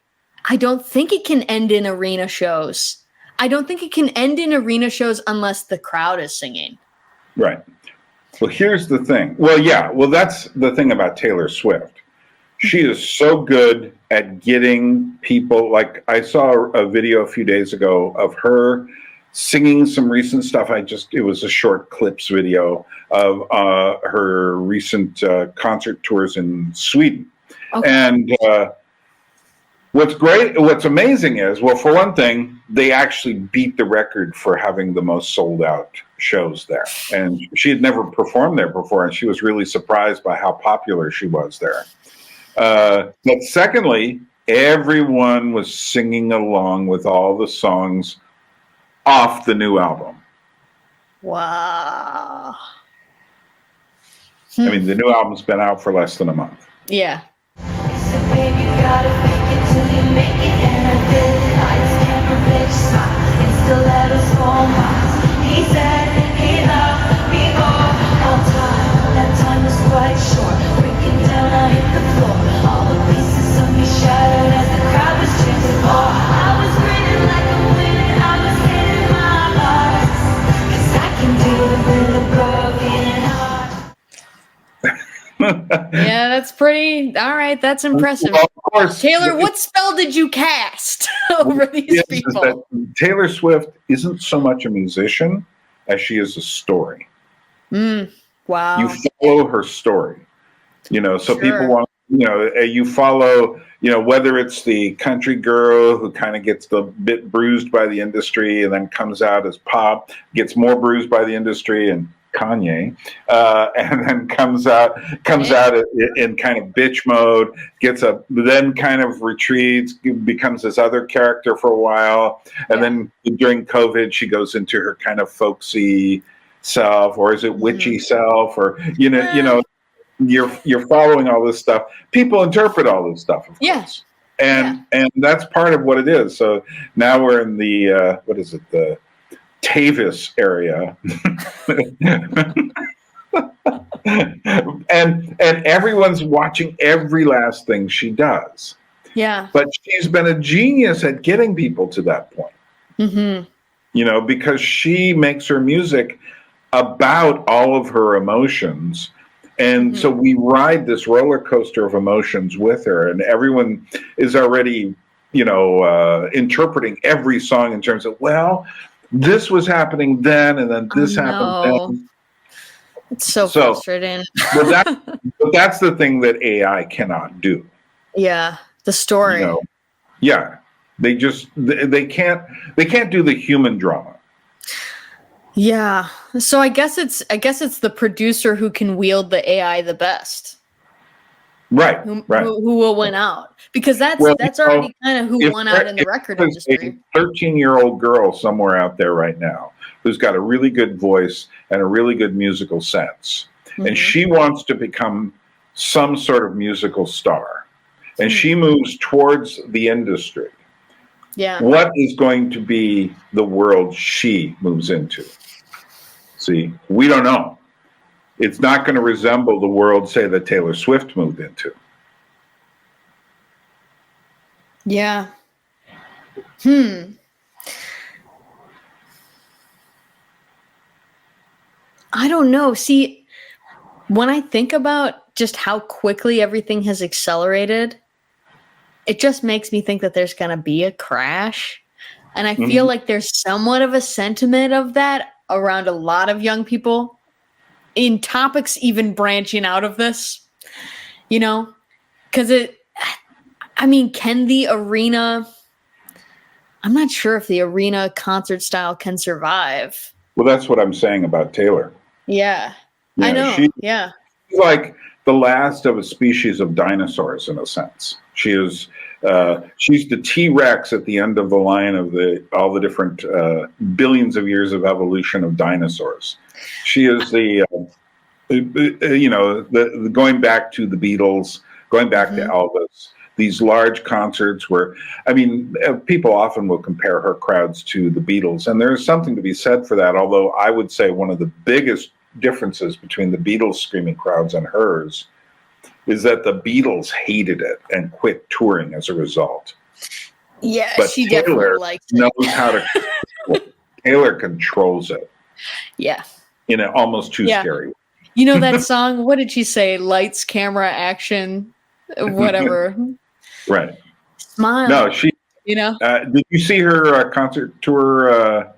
I don't think it can end in arena shows. I don't think it can end in arena shows unless the crowd is singing. Right. Well, here's the thing. Well, yeah. Well, that's the thing about Taylor Swift. She is so good at getting people, like I saw a video a few days ago of her singing some recent stuff. It was a short clips video of her recent concert tours in Sweden. Okay. And what's amazing is, well, for one thing, they actually beat the record for having the most sold out shows there. And she had never performed there before, and she was really surprised by how popular she was there. But secondly, everyone was singing along with all the songs off the new album. Wow. I mean, the new album's been out for less than a month. Yeah. So baby, you gotta fake it till you make it. And I did it, I just can't prevent your smile. It's the letters for miles. He said he loved me all time. That time was quite short. Breaking down, I hit the floor. All the pieces of me shattered as the crowd was chanting. Oh, I was That's pretty. All right, that's impressive. Well, of course, Taylor, what spell did you cast over these people? That Taylor Swift isn't so much a musician as she is a story. Wow. You follow her story, so people want, you follow, whether it's the country girl who kind of gets a bit bruised by the industry and then comes out as pop, gets more bruised by the industry and Kanye, and then comes out in kind of bitch mode, then kind of retreats, becomes this other character for a while, and then during COVID she goes into her kind of folksy self, or is it witchy self, or you're following all this stuff. People interpret all this stuff, of course. And that's part of what it is. So now we're in the the Tavis area. and everyone's watching every last thing she does. Yeah. But she's been a genius at getting people to that point. Mm-hmm. Because she makes her music about all of her emotions. And so we ride this roller coaster of emotions with her, and everyone is already, interpreting every song in terms of, well, this was happening then, and then this happened then. It's so frustrating. but that's the thing that AI cannot do. Yeah, the story. Yeah, they can't do the human drama. Yeah. So I guess it's the producer who can wield the AI the best. Right. Who will win out. Because that's already kind of who won out in the record industry. A 13-year-old girl somewhere out there right now who's got a really good voice and a really good musical sense. And she wants to become some sort of musical star. And she moves towards the industry. Yeah. What is going to be the world she moves into? See, we don't know. It's not going to resemble the world, say, that Taylor Swift moved into. Yeah. I don't know. See, when I think about just how quickly everything has accelerated, it just makes me think that there's going to be a crash. And I feel like there's somewhat of a sentiment of that around a lot of young people in topics even branching out of this, because can the arena, I'm not sure if the arena concert style can survive. Well, that's what I'm saying about Taylor. Yeah, I know. She's like the last of a species of dinosaurs in a sense. She is, she's the T-Rex at the end of the line of all the different billions of years of evolution of dinosaurs. She is the going back to the Beatles, going back to Elvis, these large concerts where, people often will compare her crowds to the Beatles, and there's something to be said for that, although I would say one of the biggest differences between the Beatles screaming crowds and hers is that the Beatles hated it and quit touring as a result. Yeah, but she Taylor definitely likes it. knows how to Taylor controls it. Yeah. In an almost too scary way. You know that song? What did she say? Lights, camera, action, whatever. Right. Smile. No, she. Did you see her concert tour?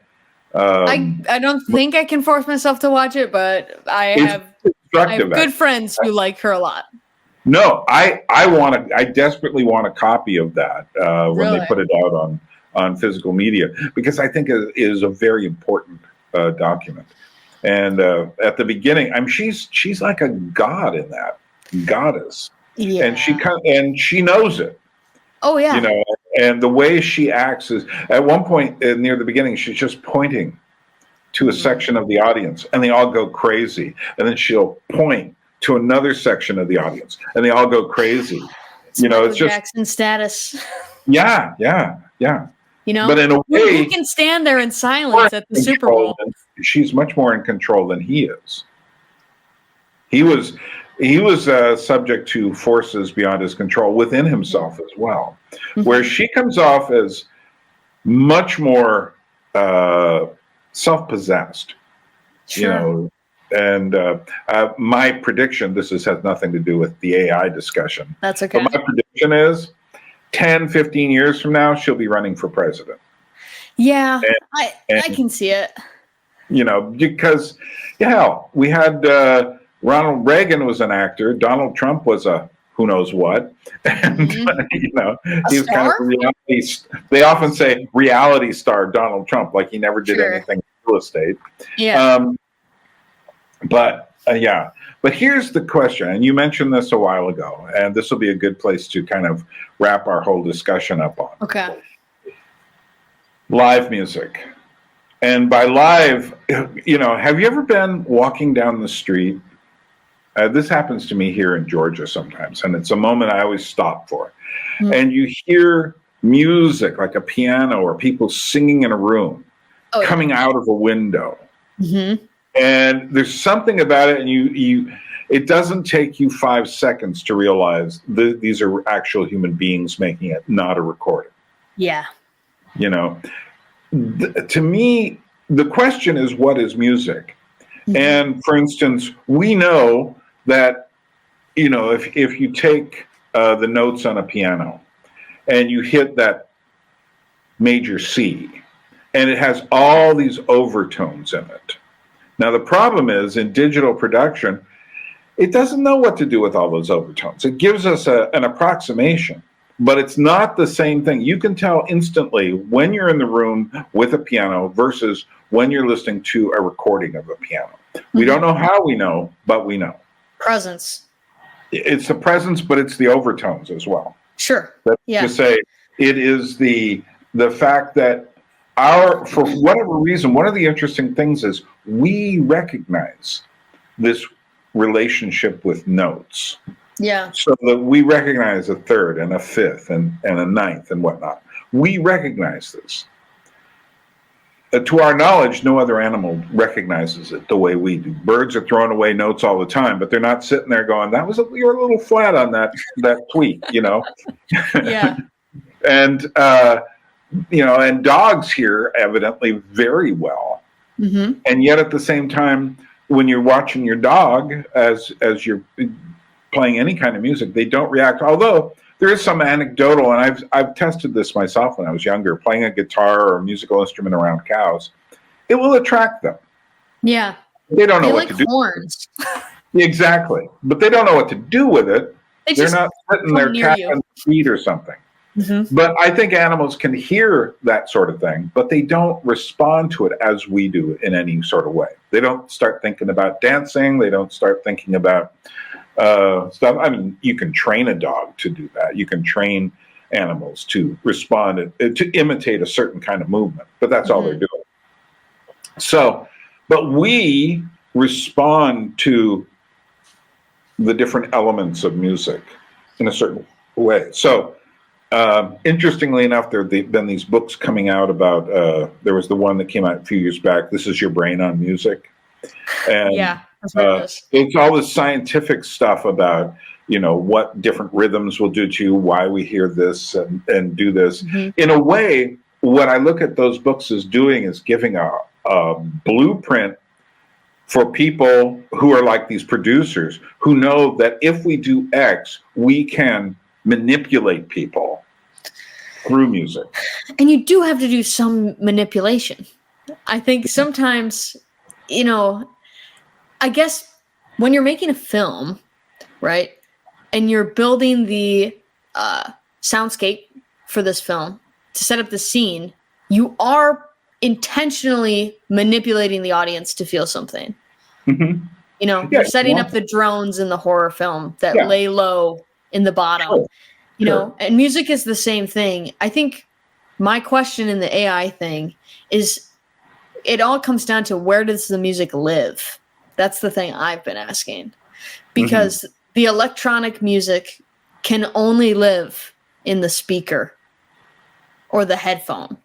I don't think I can force myself to watch it, but I have good friends who like her a lot. No, I desperately want a copy of that when they put it out on physical media, because I think it is a very important document. And at the beginning, she's like a god in that, goddess. Yeah. And she knows it. Oh yeah. And the way she acts is, at one point near the beginning, she's just pointing to a section of the audience, and they all go crazy. And then she'll point to another section of the audience, and they all go crazy. It's just Jackson status. Yeah. But in a way, who can stand there in silence at the Super Bowl? She's much more in control than he is. He was subject to forces beyond his control within himself as well, where she comes off as much more self-possessed. Sure. And my prediction, this has nothing to do with the AI discussion. That's okay. But my prediction is 10, 15 years from now, she'll be running for president. Yeah, I can see it. You know, because, we had Ronald Reagan was an actor. Donald Trump was a who knows what. And, you know, he was kind of reality. They often say reality star Donald Trump, like he never did anything in real estate. Yeah. But here's the question, and you mentioned this a while ago, and this will be a good place to kind of wrap our whole discussion up on. Okay. Live music. And by live, you know, have you ever been walking down the street? This happens to me here in Georgia sometimes, and it's a moment I always stop for. And you hear music like a piano or people singing in a room coming out of a window. And there's something about it, and it doesn't take you 5 seconds to realize these are actual human beings making it, not a recording. Yeah. You know, to me, the question is, what is music? And for instance, we know that, you know, if you take the notes on a piano and you hit that major C, and it has all these overtones in it. Now, the problem is in digital production, it doesn't know what to do with all those overtones. It gives us an approximation, but it's not the same thing. You can tell instantly when you're in the room with a piano versus when you're listening to a recording of a piano. We don't know how we know, but we know. Presence. It's the presence, but it's the overtones as well. Sure. That's to say, it is the fact that for whatever reason, one of the interesting things is we recognize this relationship with notes. Yeah. So that we recognize a third and a fifth and a ninth and whatnot. We recognize this. To our knowledge, no other animal recognizes it the way we do. Birds are throwing away notes all the time, but they're not sitting there going, you're a little flat on that tweet, you know? Yeah. And, you know, and dogs hear evidently very well. And yet at the same time, when you're watching your dog as you're playing any kind of music, they don't react. Although there is some anecdotal, and I've tested this myself when I was younger, playing a guitar or a musical instrument around cows, it will attract them. Yeah. They don't know what to do. Horns. Exactly. But they don't know what to do with it. They're not putting their cat on the feet or something. But I think animals can hear that sort of thing, but they don't respond to it as we do in any sort of way. They don't start thinking about dancing. They don't start thinking about stuff. I mean, you can train a dog to do that. You can train animals to respond, to imitate a certain kind of movement, but that's all they're doing. So, but we respond to the different elements of music in a certain way. So, interestingly enough, there have been these books coming out about, there was the one that came out a few years back, This Is Your Brain on Music. And it's all this scientific stuff about, you know, what different rhythms will do to you, why we hear this and do this. In a way, what I look at those books as doing is giving a blueprint for people who are like these producers who know that if we do X, we can manipulate people through music. And you do have to do some manipulation. I think sometimes, you know, I guess when you're making a film, right, and you're building the soundscape for this film to set up the scene, you are intentionally manipulating the audience to feel something. You know, you're setting up the drones in the horror film that lay low in the bottom. You know, and music is the same thing. I think my question in the AI thing is it all comes down to where does the music live? That's the thing I've been asking. Because the electronic music can only live in the speaker or the headphone,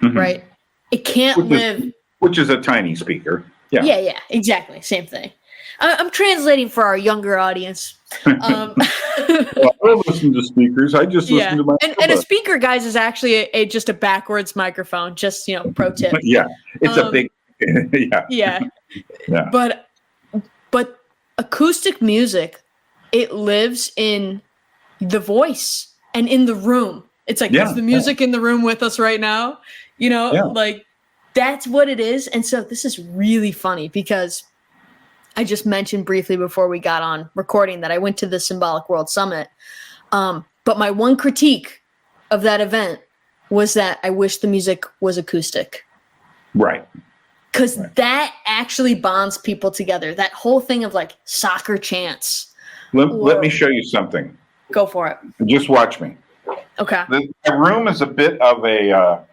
right? It can't live. Which is a tiny speaker. Yeah, exactly. Same thing. I'm translating for our younger audience. Well, I don't listen to speakers. I just listen to my. And a speaker, guys, is actually just a backwards microphone. Just, you know, pro tip. It's a big. Yeah. But But acoustic music, it lives in the voice and in the room. It's like, is the music in the room with us right now? You know, like that's what it is. And so this is really funny because I just mentioned briefly before we got on recording that I went to the Symbolic World Summit. But my one critique of that event was that I wish the music was acoustic. Right. Because that actually bonds people together. That whole thing of like soccer chants. Let me show you something. Go for it. Just watch me. Okay. The room is a bit of a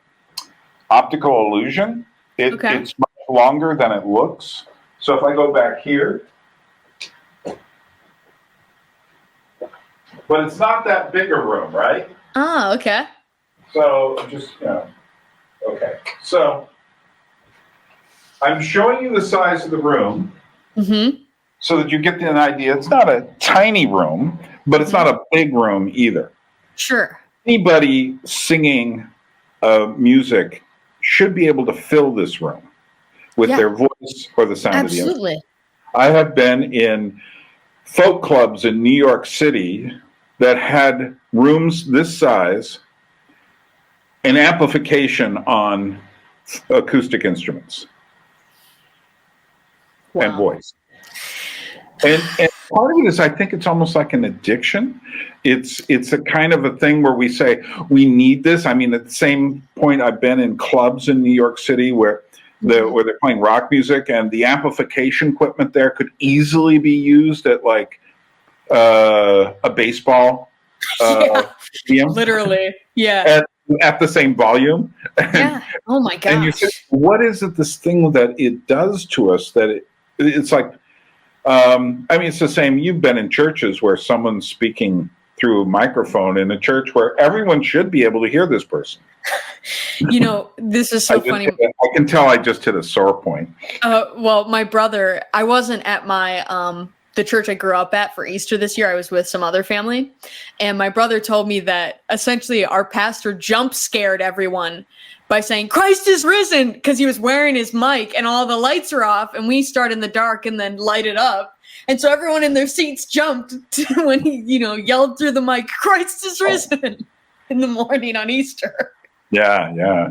optical illusion. It's much longer than it looks. So if I go back here, but it's not that big a room, right? Oh, okay. So just, okay. So I'm showing you the size of the room so that you get an idea. It's not a tiny room, but it's not a big room either. Sure. Anybody singing music should be able to fill this room with their voice or the sound of the instrument. Absolutely. I have been in folk clubs in New York City that had rooms this size and amplification on acoustic instruments and voice. And part of it is, I think it's almost like an addiction. It's a kind of a thing where we say we need this. I mean, at the same point, I've been in clubs in New York City where they're playing rock music, and the amplification equipment there could easily be used at like a baseball. Literally, yeah. At the same volume. Yeah. Oh my gosh. And you say, what is it? This thing that it does to us that it's like. I mean, it's the same. You've been in churches where someone's speaking through a microphone in a church where everyone should be able to hear this person. You know, this is so funny. I can tell I just hit a sore point. Well, my brother, I wasn't at my the church I grew up at for Easter this year. I was with some other family, and my brother told me that essentially our pastor jump scared everyone by saying Christ is risen, because he was wearing his mic and all the lights are off and we start in the dark and then light it up. And so everyone in their seats jumped when he, yelled through the mic, Christ is risen in the morning on Easter. Yeah.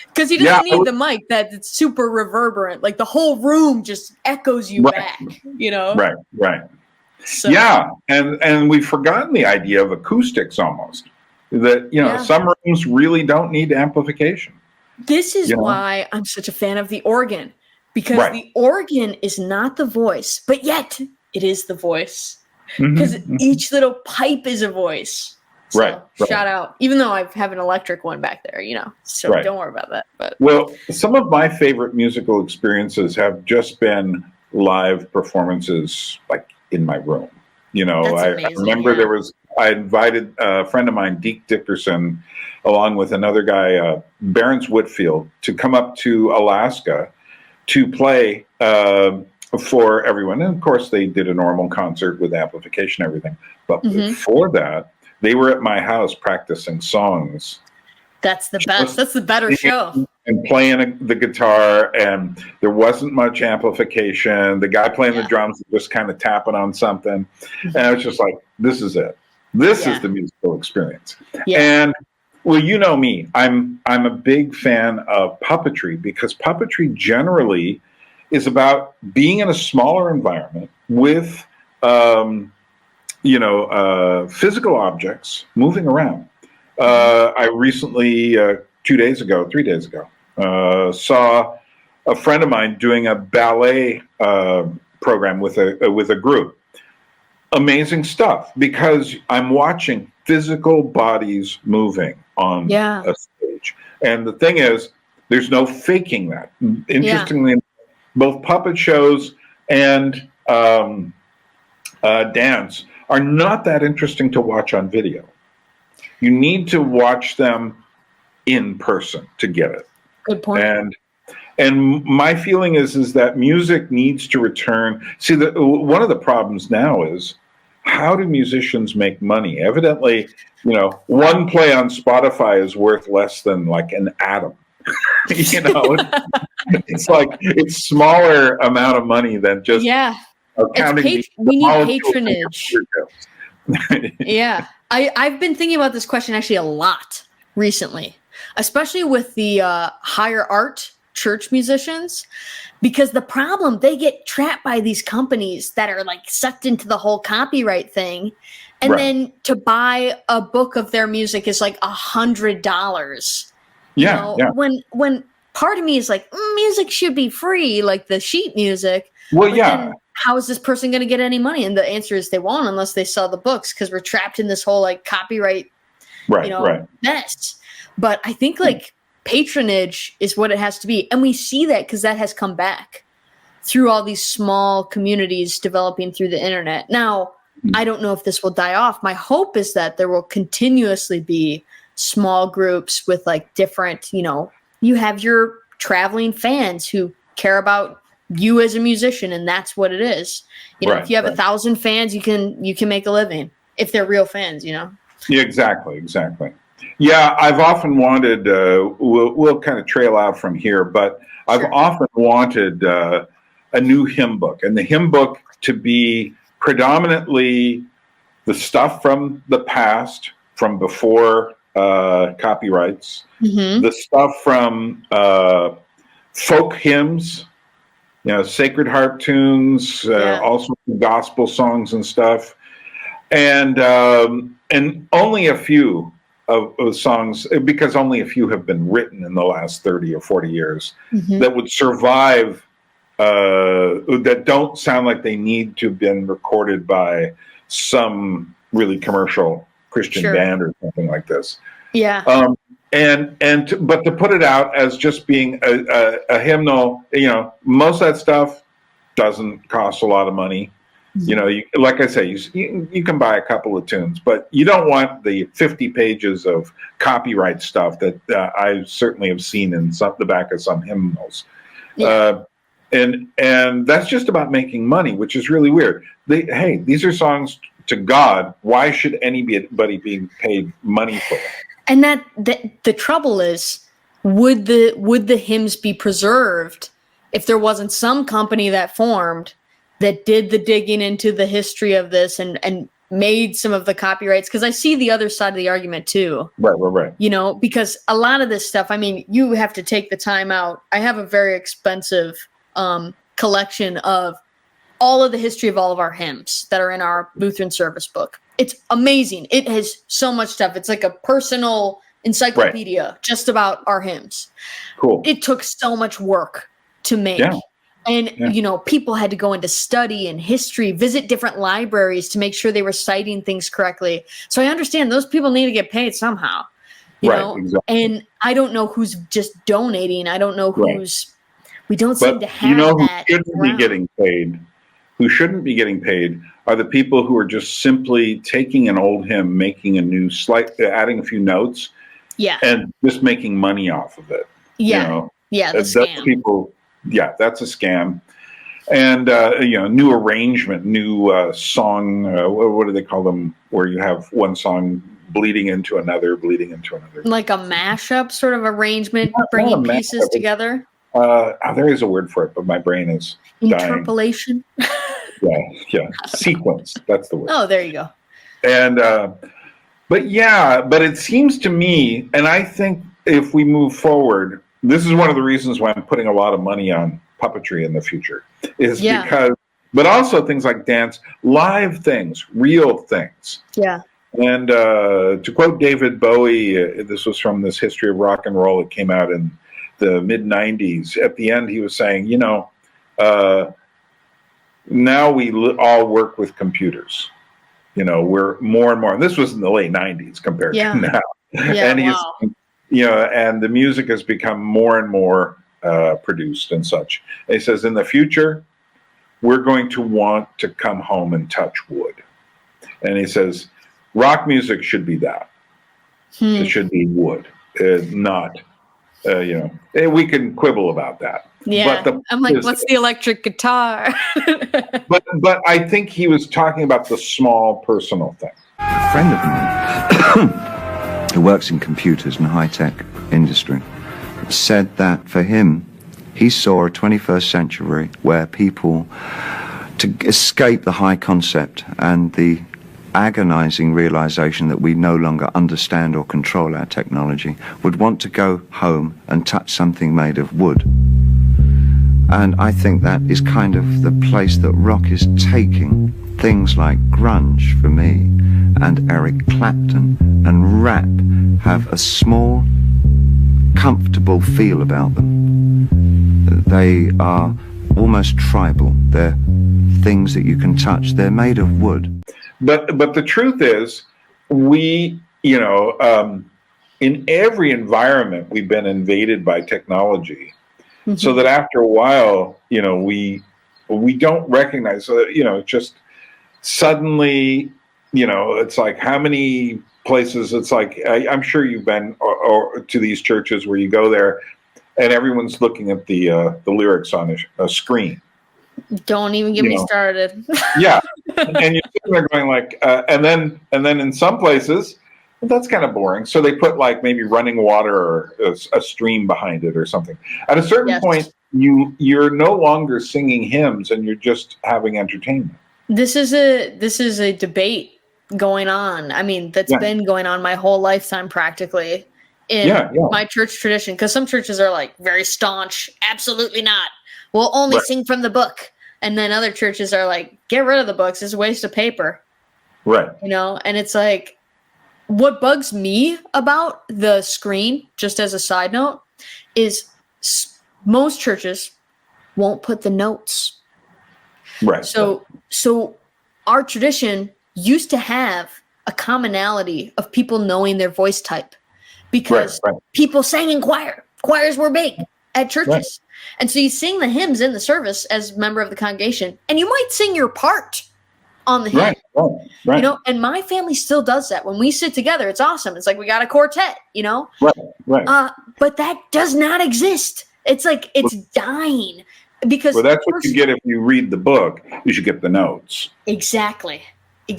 Because he doesn't need the mic that it's super reverberant. Like the whole room just echoes you back, Right. So, yeah. And we've forgotten the idea of acoustics almost. That, some rooms really don't need amplification. This is why I'm such a fan of the organ, because the organ is not the voice, but yet it is the voice. Because each little pipe is a voice. So, shout out, even though I have an electric one back there, so don't worry about that. But well, some of my favorite musical experiences have just been live performances, like in my room. I remember I invited a friend of mine, Deke Dickerson, along with another guy, Barron's Whitfield, to come up to Alaska to play for everyone. And of course, they did a normal concert with amplification and everything. But before that, they were at my house practicing songs. That's the best. That's the better show. And playing the guitar, and there wasn't much amplification. The guy playing the drums was just kind of tapping on something. And I was just like, this is it. This is the musical experience. Yeah. And well, you know me, I'm a big fan of puppetry, because puppetry generally is about being in a smaller environment with, physical objects moving around. I recently, 3 days ago, saw a friend of mine doing a ballet program with a group. Amazing stuff, because I'm watching physical bodies moving on a stage. And the thing is, there's no faking that. Interestingly, both puppet shows and dance are not that interesting to watch on video. You need to watch them in person to get it. Good point. And my feeling is that music needs to return. See, one of the problems now is, how do musicians make money? Evidently, one play on Spotify is worth less than like an atom. It's like it's smaller amount of money than just We need patronage. Yeah. I've been thinking about this question actually a lot recently, especially with the higher art church musicians, because the problem, they get trapped by these companies that are like sucked into the whole copyright thing. And then to buy a book of their music is like $100. Yeah. When part of me is like, music should be free, like the sheet music. Well, but then how is this person going to get any money? And the answer is they won't unless they sell the books, because we're trapped in this whole like copyright, mess. But I think like patronage is what it has to be. And we see that because that has come back through all these small communities developing through the internet. Now, I don't know if this will die off. My hope is that there will continuously be small groups with like different, you have your traveling fans who care about you as a musician, and that's what it is. If you have 1,000 fans, you can make a living if they're real fans, Yeah, exactly. Yeah, I've often wanted, we'll kind of trail out from here, but I've often wanted a new hymn book, and the hymn book to be predominantly the stuff from the past, from before copyrights, the stuff from folk hymns, Sacred Harp tunes, also gospel songs and stuff, and only a few of songs, because only a few have been written in the last 30 or 40 years that would survive, that don't sound like they need to have been recorded by some really commercial Christian band or something like this. Yeah. But to put it out as just being a hymnal, most of that stuff doesn't cost a lot of money. Like I say, you can buy a couple of tunes, but you don't want the 50 pages of copyright stuff that I certainly have seen in the back of some hymnals. Yeah. And that's just about making money, which is really weird. These are songs to God. Why should anybody be paid money for it? And that the trouble is, would the hymns be preserved if there wasn't some company that formed that did the digging into the history of this and made some of the copyrights? Because I see the other side of the argument too. Right. Because a lot of this stuff, you have to take the time out. I have a very expensive collection of all of the history of all of our hymns that are in our Lutheran service book. It's amazing. It has so much stuff. It's like a personal encyclopedia just about our hymns. Cool. It took so much work to make. Yeah. And, people had to go into study and history, visit different libraries to make sure they were citing things correctly. So I understand those people need to get paid somehow, you know, exactly. And I don't know who's just donating. I don't know who's, we don't seem to have that. Who shouldn't be getting paid are the people who are just simply taking an old hymn, making a new adding a few notes, and just making money off of it. Yeah, the scam. People, that's a scam. And new arrangement, new song. What do they call them? Where you have one song bleeding into another, like a mashup sort of arrangement, bringing pieces together. There is a word for it, but my brain is interpolation. Yeah. Sequence. That's the word. Oh, there you go. And, but it seems to me, and I think if we move forward, this is one of the reasons why I'm putting a lot of money on puppetry in the future, because, but also things like dance, live things, real things. Yeah. And to quote David Bowie, this was from this History of Rock and Roll. It came out in the mid-90s. At the end, he was saying, now we all work with computers. We're more and more, and this was in the late 90s compared to now. Yeah, and he's, and the music has become more and more produced and such. And he says, in the future, we're going to want to come home and touch wood. And he says, rock music should be that. It should be wood, not, we can quibble about that. Yeah, but I'm like, what's the electric guitar? but I think he was talking about the small personal thing. A friend of mine who works in computers and high-tech industry said that for him, he saw a 21st century where people to escape the high concept and the agonizing realization that we no longer understand or control our technology, would want to go home and touch something made of wood. And I think that is kind of the place that rock is taking. Things like grunge for me and Eric Clapton and rap have a small, comfortable feel about them. They are almost tribal. They're things that you can touch. They're made of wood. But the truth is, we, in every environment, we've been invaded by technology, so that after a while, we don't recognize. Just suddenly, it's like how many places. It's like I'm sure you've been or to these churches where you go there, and everyone's looking at the lyrics on a screen. Don't even get me started. Yeah, and you're sitting there going like, and then in some places, that's kind of boring. So they put like maybe running water or a stream behind it or something. At a certain point, you're no longer singing hymns and you're just having entertainment. This is a debate going on. I mean, that's been going on my whole lifetime practically in my church tradition. Because some churches are like very staunch, absolutely not. We'll only sing from the book. And then other churches are like, get rid of the books. It's a waste of paper. Right. And it's like, what bugs me about the screen, just as a side note, is most churches won't put the notes. Right. So our tradition used to have a commonality of people knowing their voice type because people sang in choir. Choirs were big at churches. Right. And so you sing the hymns in the service as a member of the congregation, and you might sing your part on the hymn. Right. And my family still does that. When we sit together, it's awesome. It's like we got a quartet, Right. But that does not exist. It's like it's dying because that's what you get if you read the book. You should get the notes. Exactly.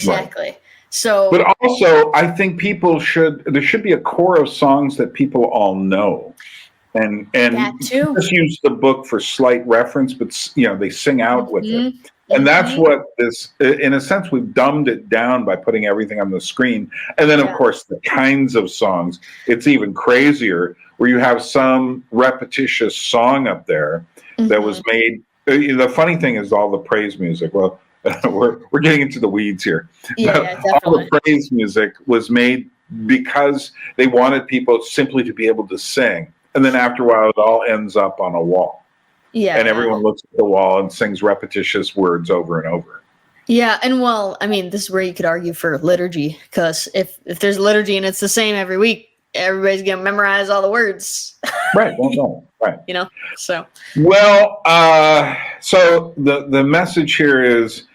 Right. So, but also, I think there should be a core of songs that people all know. And just use the book for slight reference, but they sing out with it, and that's what this. In a sense, we've dumbed it down by putting everything on the screen, and then of course the kinds of songs. It's even crazier where you have some repetitious song up there that was made. The funny thing is all the praise music. Well, we're getting into the weeds here. Yeah, all the praise music was made because they wanted people simply to be able to sing. And then after a while, it all ends up on a wall. Yeah. And everyone looks at the wall and sings repetitious words over and over. Yeah. And this is where you could argue for liturgy, because if there's liturgy and it's the same every week, everybody's going to memorize all the words. Right. Right. So. Well, so the message here is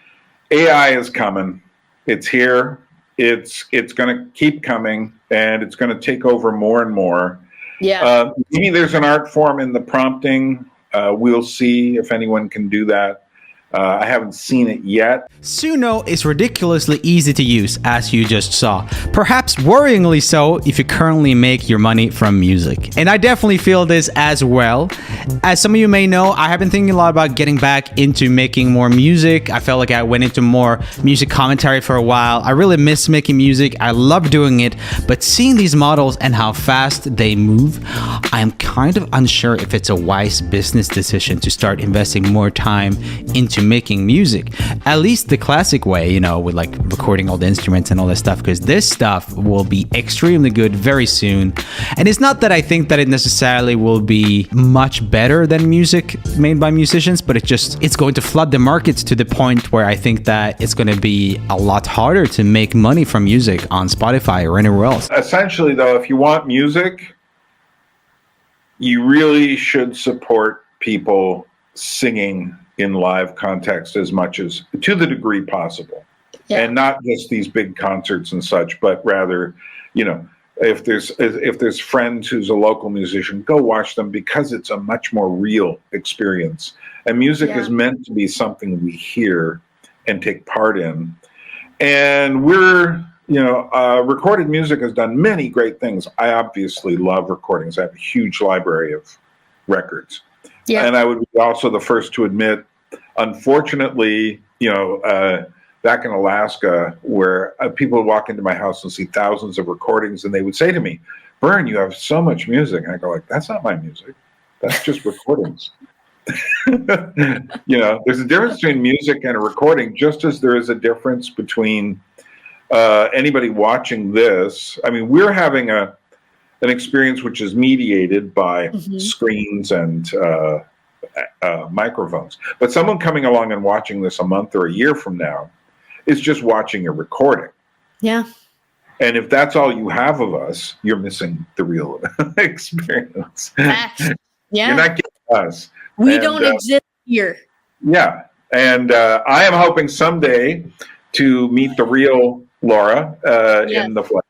AI is coming. It's here. It's going to keep coming, and it's going to take over more and more. Yeah. Maybe there's an art form in the prompting. We'll see if anyone can do that. I haven't seen it yet. Suno is ridiculously easy to use, as you just saw. Perhaps worryingly so if you currently make your money from music. And I definitely feel this as well. As some of you may know, I have been thinking a lot about getting back into making more music. I felt like I went into more music commentary for a while. I really miss making music. I love doing it. But seeing these models and how fast they move, I'm kind of unsure if it's a wise business decision to start investing more time into making music, at least the classic way, with like recording all the instruments and all that stuff, because this stuff will be extremely good very soon. And it's not that I think that it necessarily will be much better than music made by musicians, but it's going to flood the markets to the point where I think that it's going to be a lot harder to make money from music on Spotify or anywhere else. Essentially, though, if you want music, you really should support people singing in live context as much as to the degree possible, and not just these big concerts and such, but rather, if there's friends who's a local musician, go watch them, because it's a much more real experience. And music is meant to be something we hear and take part in. And recorded music has done many great things. I obviously love recordings. I have a huge library of records. Yeah. And I would be also the first to admit, unfortunately, back in Alaska, where people would walk into my house and see thousands of recordings, and they would say to me, "Byrne, you have so much music." And I go, like, "That's not my music. That's just recordings." There's a difference between music and a recording, just as there is a difference between anybody watching this. I mean, we're having an experience which is mediated by screens and microphones. But someone coming along and watching this a month or a year from now is just watching a recording. Yeah. And if that's all you have of us, you're missing the real experience. Facts. Yeah. You're not getting us. We don't exist here. Yeah. And I am hoping someday to meet the real Laura in the flesh.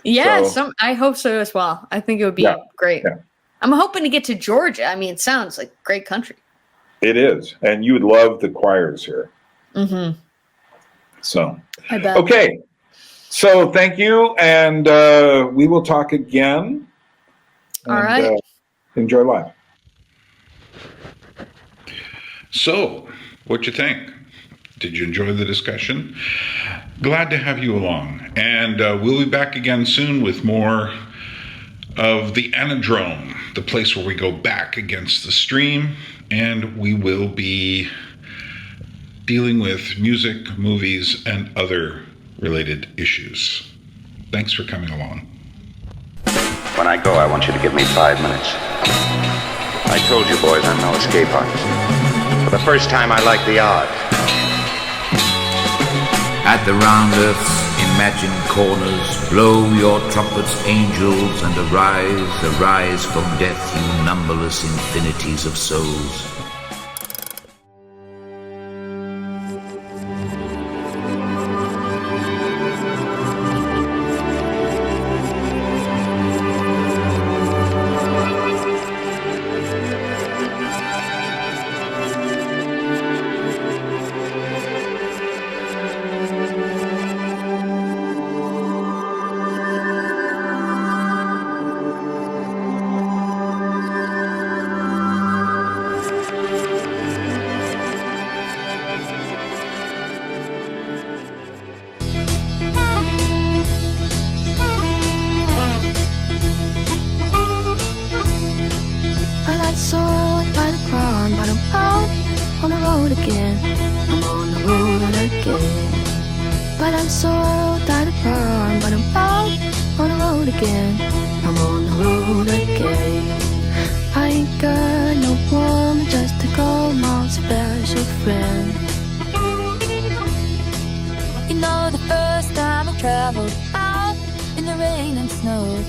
Yeah, I hope so as well. I think it would be great. Yeah. I'm hoping to get to Georgia. I mean, it sounds like a great country. It is. And you would love the choirs here. Mm-hmm. So, I bet. Okay. So thank you. And we will talk again. All right. Enjoy live. So, what you think? Did you enjoy the discussion? Glad to have you along. And we'll be back again soon with more of the Anadrome, the place where we go back against the stream, and we will be dealing with music, movies, and other related issues. Thanks for coming along. When I go, I want you to give me 5 minutes. I told you boys I'm no escape artist. For the first time, I like the odds. At the round earth's imagined corners, blow your trumpets, angels, and arise from death, you numberless infinities of souls. You know, the first time I traveled out in the rain and snow,